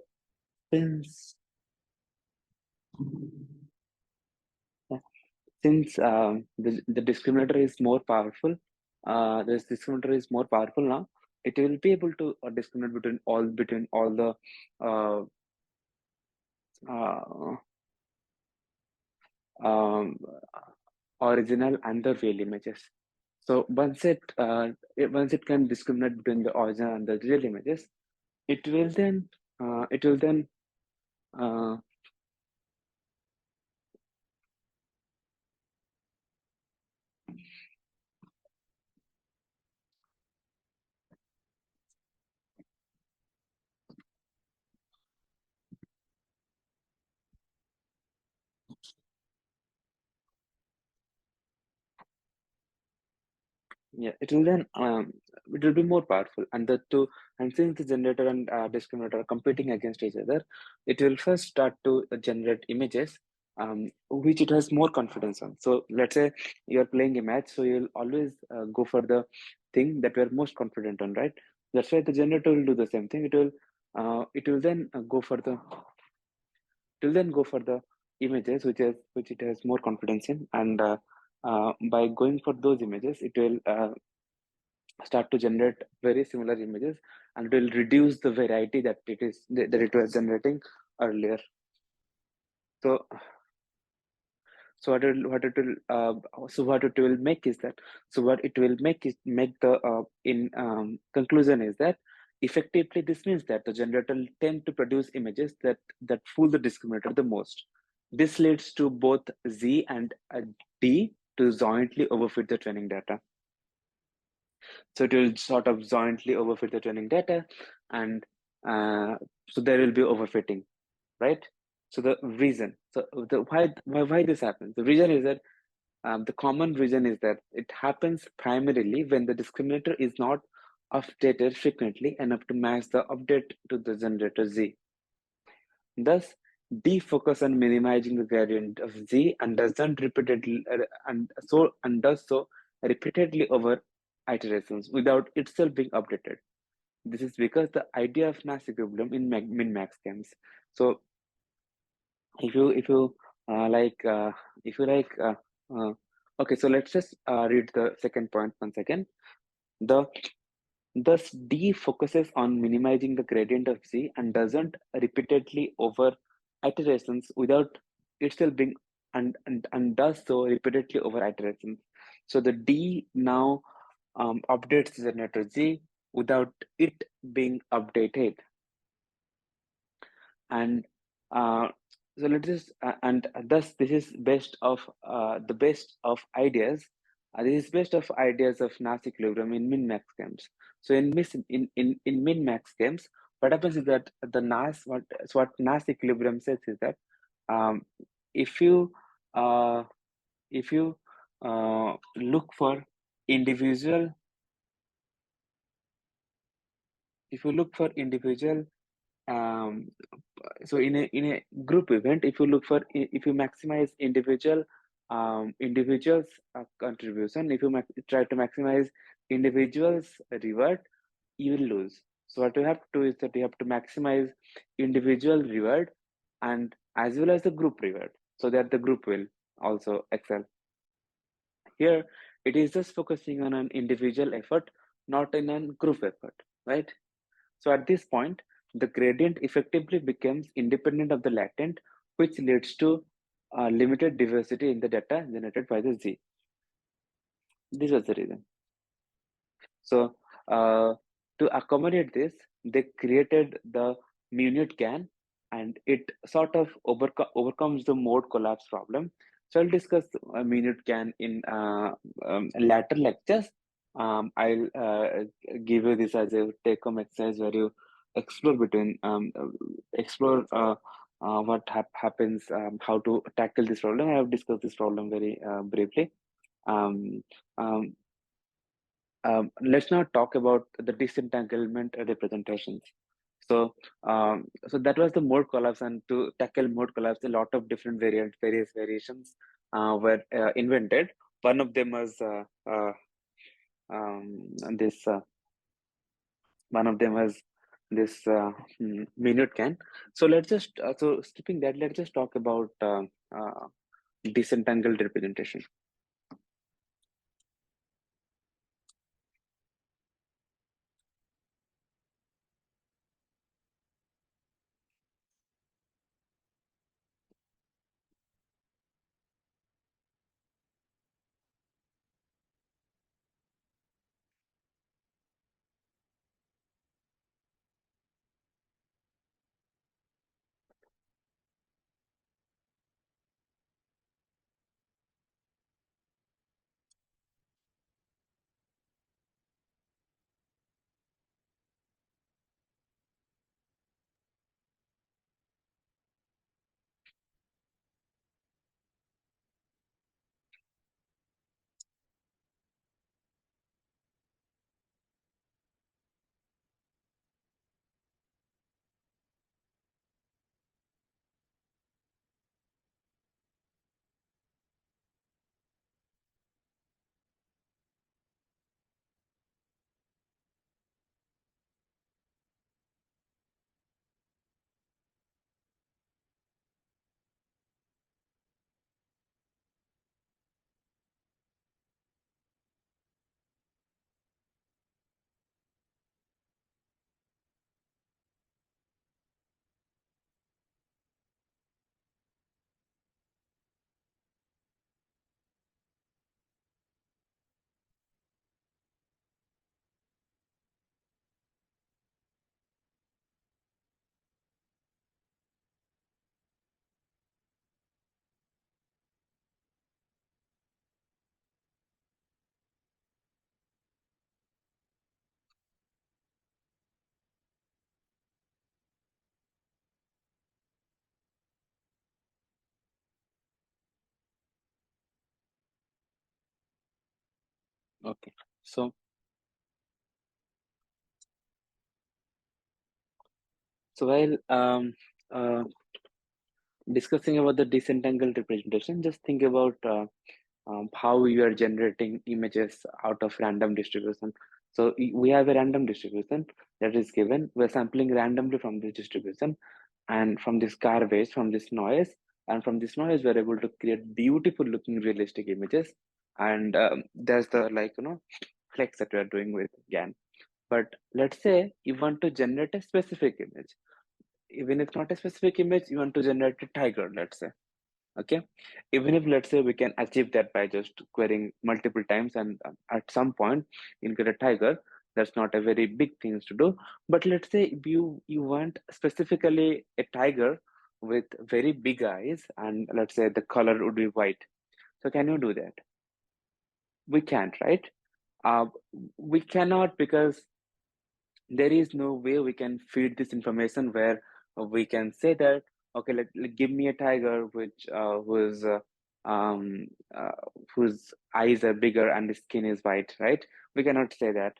since the discriminator is more powerful, this discriminator is more powerful now. It will be able to discriminate between all the uh, uh, um, original and the real images. So once it can discriminate between the original and the real images, it will then it will then uh, yeah, it will then it will be more powerful, and the two, and since the generator and discriminator are competing against each other, it will first start to generate images which it has more confidence on. So let's say you're playing a match, so you'll always go for the thing that you're most confident on, right? That's why the generator will do the same thing. It will then go for the images which it has more confidence in, and by going for those images, it will start to generate very similar images, and it will reduce the variety that it was generating earlier. So what it will make is that, so what it will make is make the in conclusion is that effectively this means that the generator will tend to produce images that fool the discriminator the most. This leads to both Z and D to jointly overfit the training data. So it will sort of jointly overfit the training data, and so there will be overfitting, right? So the reason, so the why this happens, the reason is that the common reason is that it happens primarily when the discriminator is not updated frequently enough to match the update to the generator Z. Thus, D focus on minimizing the gradient of Z and doesn't repeatedly and does so repeatedly over iterations without itself being updated. This is because the idea of mass equilibrium in min-max games. So if you like if you like uh, okay, so let's just read the second point once again. The Thus, D focuses on minimizing the gradient of Z and doesn't repeatedly over iterations without itself being and does so repeatedly over iterations. So the D now updates the generator Z without it being updated. And so let's just and thus this is best of the best of ideas. This is best of ideas of Nash equilibrium in min-max games. So in min-max games, what happens is that the Nash what Nash equilibrium says is that um, if you uh, if you look for individual if you look for individual um, so in a group event, if you look for if you maximize individuals contribution, if you try to maximize individuals reward, you will lose. So what you have to do is that you have to maximize individual reward and as well as the group reward so that the group will also excel. Here it is just focusing on an individual effort, not in a group effort, right? So at this point, the gradient effectively becomes independent of the latent, which leads to limited diversity in the data generated by the Z. This was the reason. So to accommodate this, they created the Munit GAN, and it sort of overcomes the mode collapse problem. So I'll discuss Munit GAN in later lectures. I'll give you this as a take-home exercise where you explore between explore what happens, how to tackle this problem. I have discussed this problem very briefly. Um, um, let's now talk about the disentanglement representations. So that was the mode collapse, and to tackle mode collapse, a lot of different various variations were invented. One of them was this. One of them was this minute can. So let's just so skipping that, let's just talk about disentangled representation. Okay, so So while discussing about the disentangled representation, just think about how you are generating images out of random distribution. So we have a random distribution that is given. We're sampling randomly from this distribution, and from this garbage, from this noise, and from this noise, we're able to create beautiful looking realistic images. And there's the flex that we're doing with GAN. But let's say you want to generate a specific image. Even if not a specific image, you want to generate a tiger, let's say. Okay, even if let's say we can achieve that by just querying multiple times, and at some point you'll get a tiger. That's not a very big things to do. But let's say if you want specifically a tiger with very big eyes, and let's say the color would be white. So can you do that? We can't, right? uh, we cannot, because there is no way we can feed this information where we can say that, okay, give me a tiger which um uh, whose eyes are bigger and the skin is white, right? We cannot say that.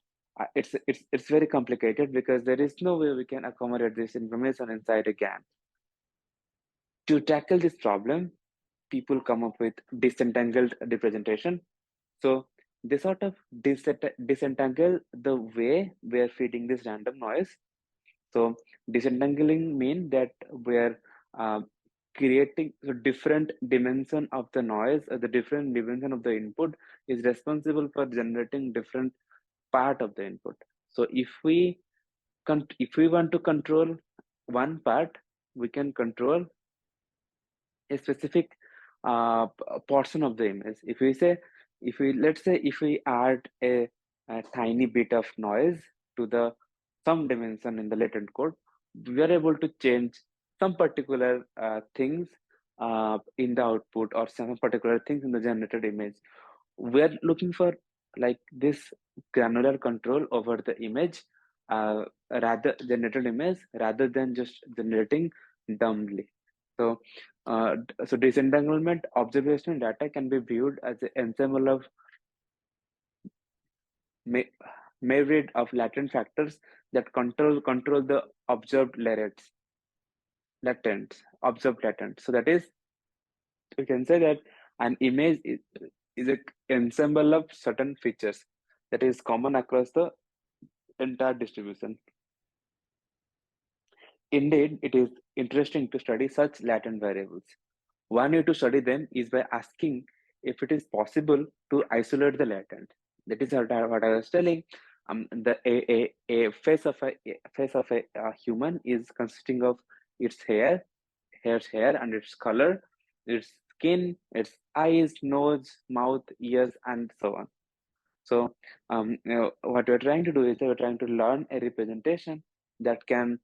It's very complicated, because there is no way we can accommodate this information inside a GAN. To tackle this problem, people come up with disentangled representation. So they sort of disentangle the way we are feeding this random noise. So disentangling mean that we're uh, creating a different dimension of the noise, or the different dimension of the input is responsible for generating different part of the input. So if we want to control one part, we can control a specific portion of the image. If we say, if we let's say if we add a tiny bit of noise to the some dimension in the latent code, we are able to change some particular things in the output, or some particular things in the generated image. We are looking for like this granular control over the image, rather generated image, rather than just generating dumbly. So so disentanglement observational data can be viewed as an ensemble of ma- myriad of latent factors that control the observed observed latent. So that is, we can say that an image is an ensemble of certain features that is common across the entire distribution. Indeed, it is interesting to study such latent variables. One way to study them is by asking if it is possible to isolate the latent. That is what I was telling. A face of a human is consisting of its hair, and its color, its skin, its eyes, nose, mouth, ears, and so on. So, what we're trying to do is that we're trying to learn a representation that can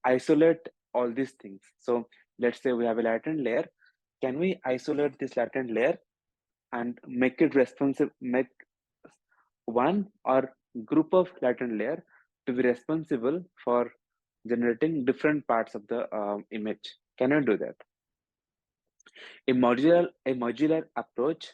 isolate all these things. So, let's say we have a latent layer. Can we isolate this latent layer and make it responsive, make one or group of latent layer to be responsible for generating different parts of the image? Can you do that? A modular approach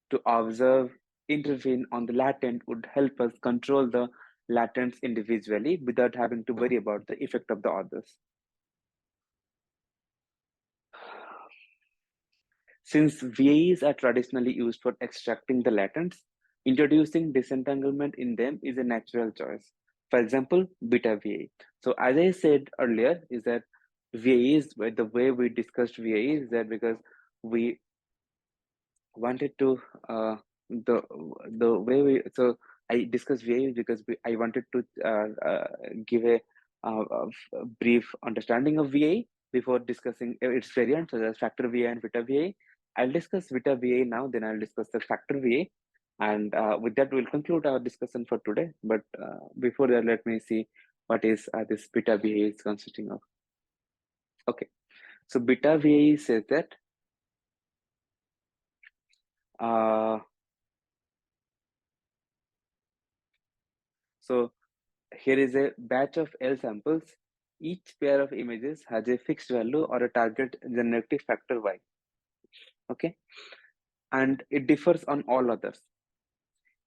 to observe, intervene on the latent would help us control the latents individually without having to worry about the effect of the others. Since VAEs are traditionally used for extracting the latents, introducing disentanglement in them is a natural choice. For example, beta VAE. So as I said earlier, is that VAEs, the way we discussed VAEs, is that because we wanted to the way we so I discussed VA because I wanted to give a brief understanding of VA before discussing its variants such as factor VA and beta VA. I'll discuss beta VA now, then I'll discuss the factor VA, and with that we'll conclude our discussion for today. But before that, let me see what is this beta VA is consisting of. Okay, so beta VA says that so here is a batch of L samples. Each pair of images has a fixed value or a target generative factor Y. Okay, and it differs on all others.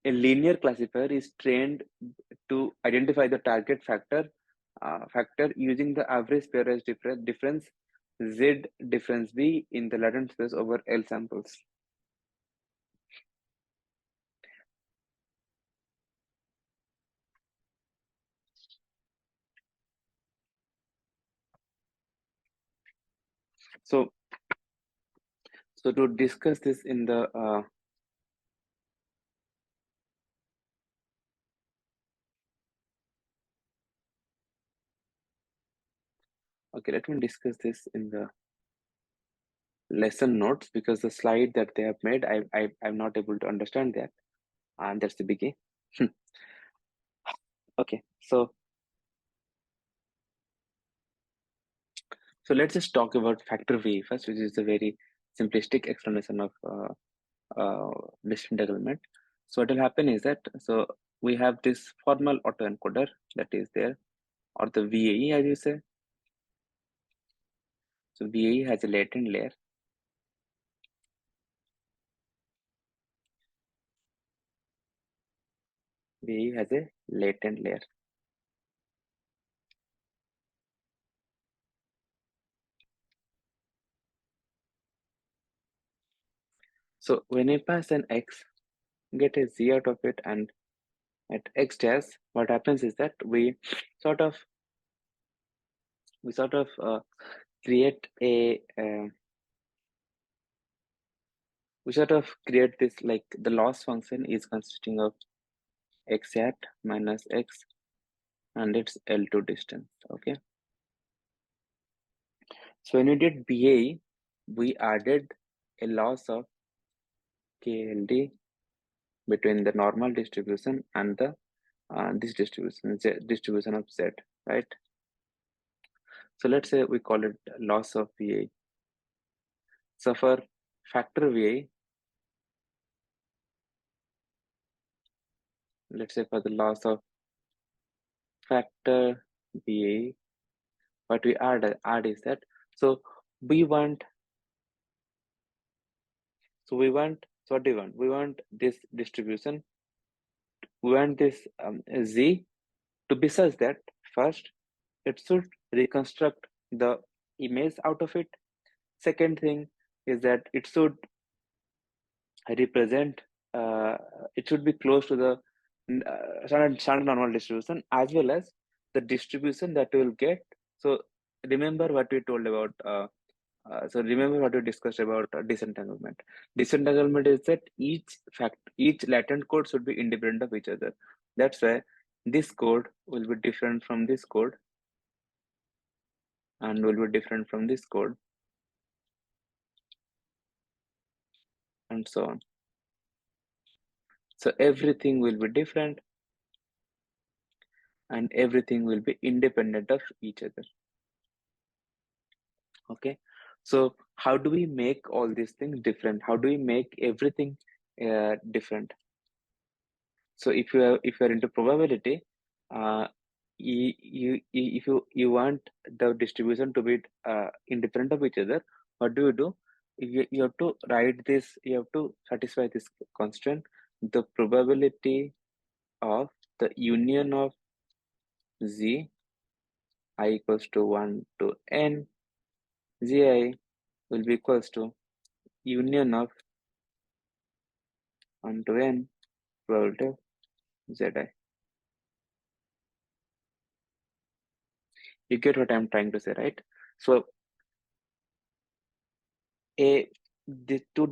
a linear classifier is trained to identify the target factor using the average pairwise difference Z difference B in the latent space over L samples. So to discuss this in the okay, let me discuss this in the lesson notes, because the slide that they have made, I'm not able to understand that, and that's the biggie. Okay, so let's just talk about factor V first, which is a very simplistic explanation of disentanglement. So what will happen is that, so we have this formal autoencoder that is there, or the VAE as you say. So VAE has a latent layer. VAE has a latent layer. So when I pass an X, get a Z out of it, and at X dash, what happens is that we sort of create a we sort of create this, like the loss function is consisting of X hat minus X and its L2 distance. Okay. So when we did BA, we added a loss of KLD between the normal distribution and the this distribution of Z, right? So let's say we call it loss of VA. So for factor VA, let's say for the loss of factor VA, what we add is that, so we want so what do we want? We want this distribution. We want this Z to be such that first it should reconstruct the image out of it. Second thing is that it should represent it should be close to the standard normal distribution, as well as the distribution that we will get. So remember what we told about remember what we discussed about disentanglement. Disentanglement is that each latent code should be independent of each other. That's why this code will be different from this code and will be different from this code, and so on. So everything will be different and everything will be independent of each other. Okay, so how do we make all these things different? How do we make everything different? So if you're into probability, uh, if you want the distribution to be independent of each other, what do? You have to write this. You have to satisfy this constraint. The probability of the union of Z I equals to 1 to n, Zi will be equals to union of 1 to n probability of Zi. You get what I'm trying to say, right? So the two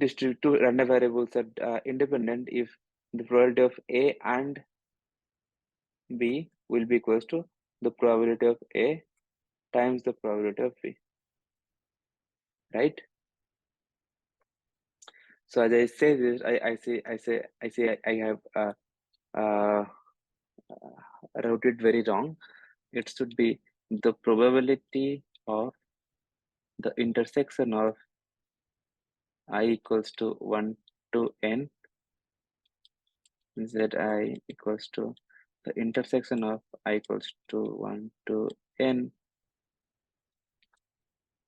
random variables are independent if the probability of A and B will be equals to the probability of A times the probability of B, right? So as I say this, I have uh, wrote it very wrong. It should be the probability of the intersection of I equals to 1 to n, Zi equals to the intersection of I equals to 1 to n,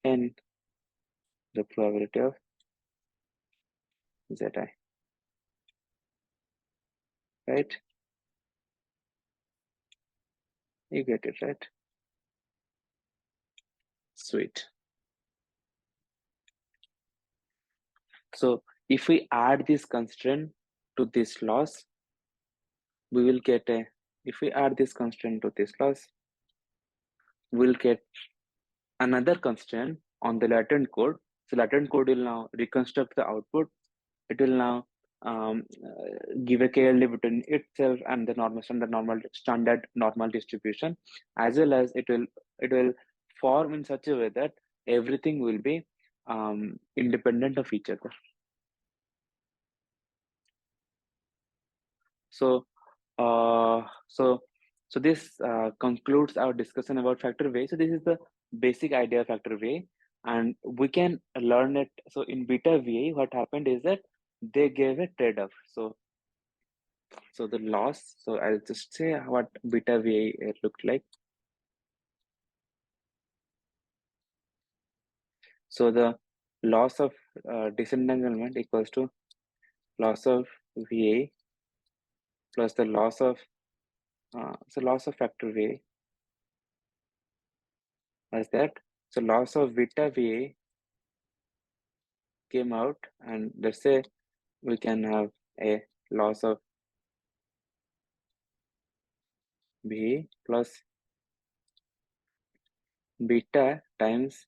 n the probability of Zi. right? You get it, right? Sweet. So if we add this constraint to this loss, we will get a, if we add this constraint to this loss, we'll get another constraint on the latent code. So latent code will now reconstruct the output. It will now give a KLD between itself and the standard normal distribution, as well as it will form in such a way that everything will be independent of each other. So uh, so so this concludes our discussion about factor V. So this is the basic idea of factor V, and we can learn it. So in beta VA, what happened is that they gave a trade-off. So the loss, so I'll just say what beta VA looked like. So the loss of disentanglement equals to loss of VA plus the loss of loss of factor VA as that. So loss of beta VA came out, and let's say we can have a loss of VA plus beta times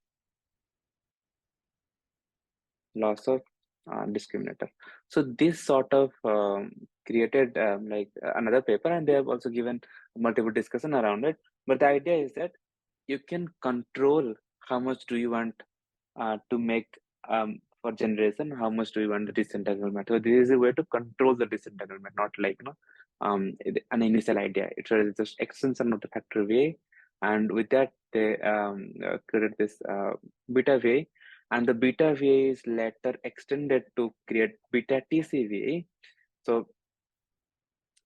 loss of discriminator. So this sort of created another paper, and they have also given multiple discussion around it. But the idea is that you can control how much do you want to make for generation, how much do you want the disentanglement. So this is a way to control the disentanglement, not like an initial idea. It was just extension of the factor way, and with that they created this beta way, and the beta VA is later extended to create beta TCVA. So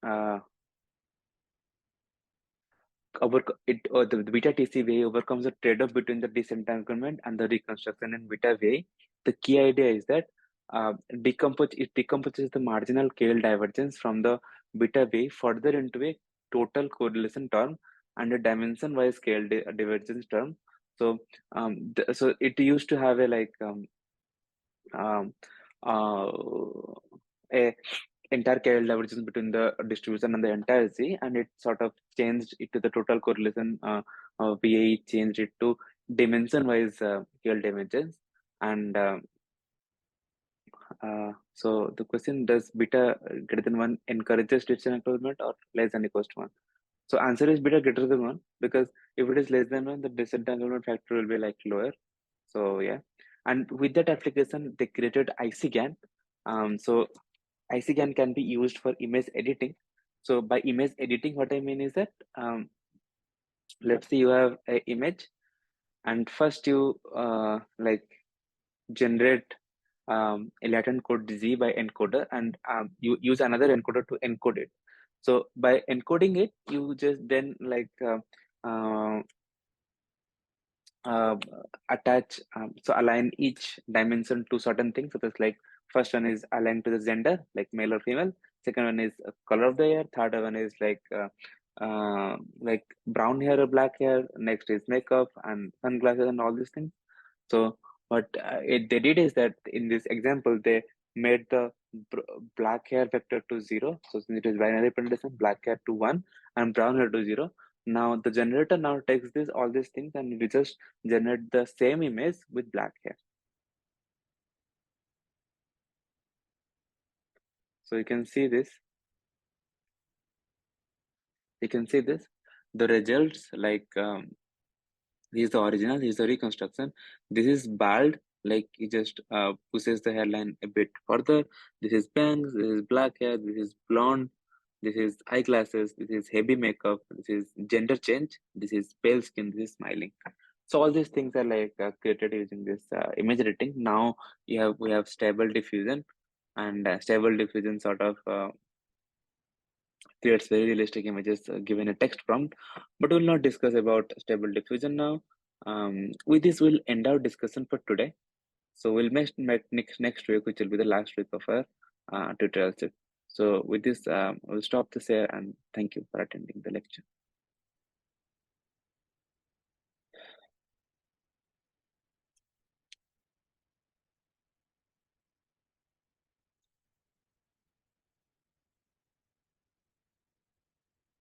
uh, the beta TCVA overcomes the trade-off between the disentanglement and the reconstruction in beta VA. The key idea is that it decomposes the marginal KL divergence from the beta VA further into a total correlation term and a dimension-wise KL divergence term. So so it used to have a um, uh, a entire KL divergence between the distribution and the entire Z, and it sort of changed it to the total correlation. VA changed it to dimension-wise KL divergence, and so the question: does beta greater than one encourages distant acknowledgement or less than equals to one? So answer is beta greater than one, because if it is less than one, the disentanglement factor will be like lower. So yeah, and with that application, they created ICGAN. So ICGAN can be used for image editing. So by image editing, what I mean is that let's say you have an image, and first you generate a latent code Z by encoder, and you use another encoder to encode it. So by encoding it, you just then uh, uh, attach so align each dimension to certain things. So that's like first one is aligned to the gender, like male or female. Second one is color of the hair. Third one is like brown hair or black hair. Next is makeup and sunglasses and all these things. So what they did is that in this example they made the black hair vector to 0. So since it is binary representation, black hair to 1 and brown hair to 0. Now the generator now takes this all these things and it just generate the same image with black hair. So you can see this. You can see this. The results this is the original, this is the reconstruction. This is bald, like he just pushes the hairline a bit further. This is bangs, this is black hair, this is blonde, this is eyeglasses, this is heavy makeup, this is gender change, this is pale skin, this is smiling. So all these things are created using this image editing. Now we have stable diffusion, and stable diffusion sort of creates very realistic images given a text prompt. But we'll not discuss about stable diffusion now. With this, we'll end our discussion for today. So we'll meet next week, which will be the last week of our tutorial. So with this, I will stop this here and thank you for attending the lecture.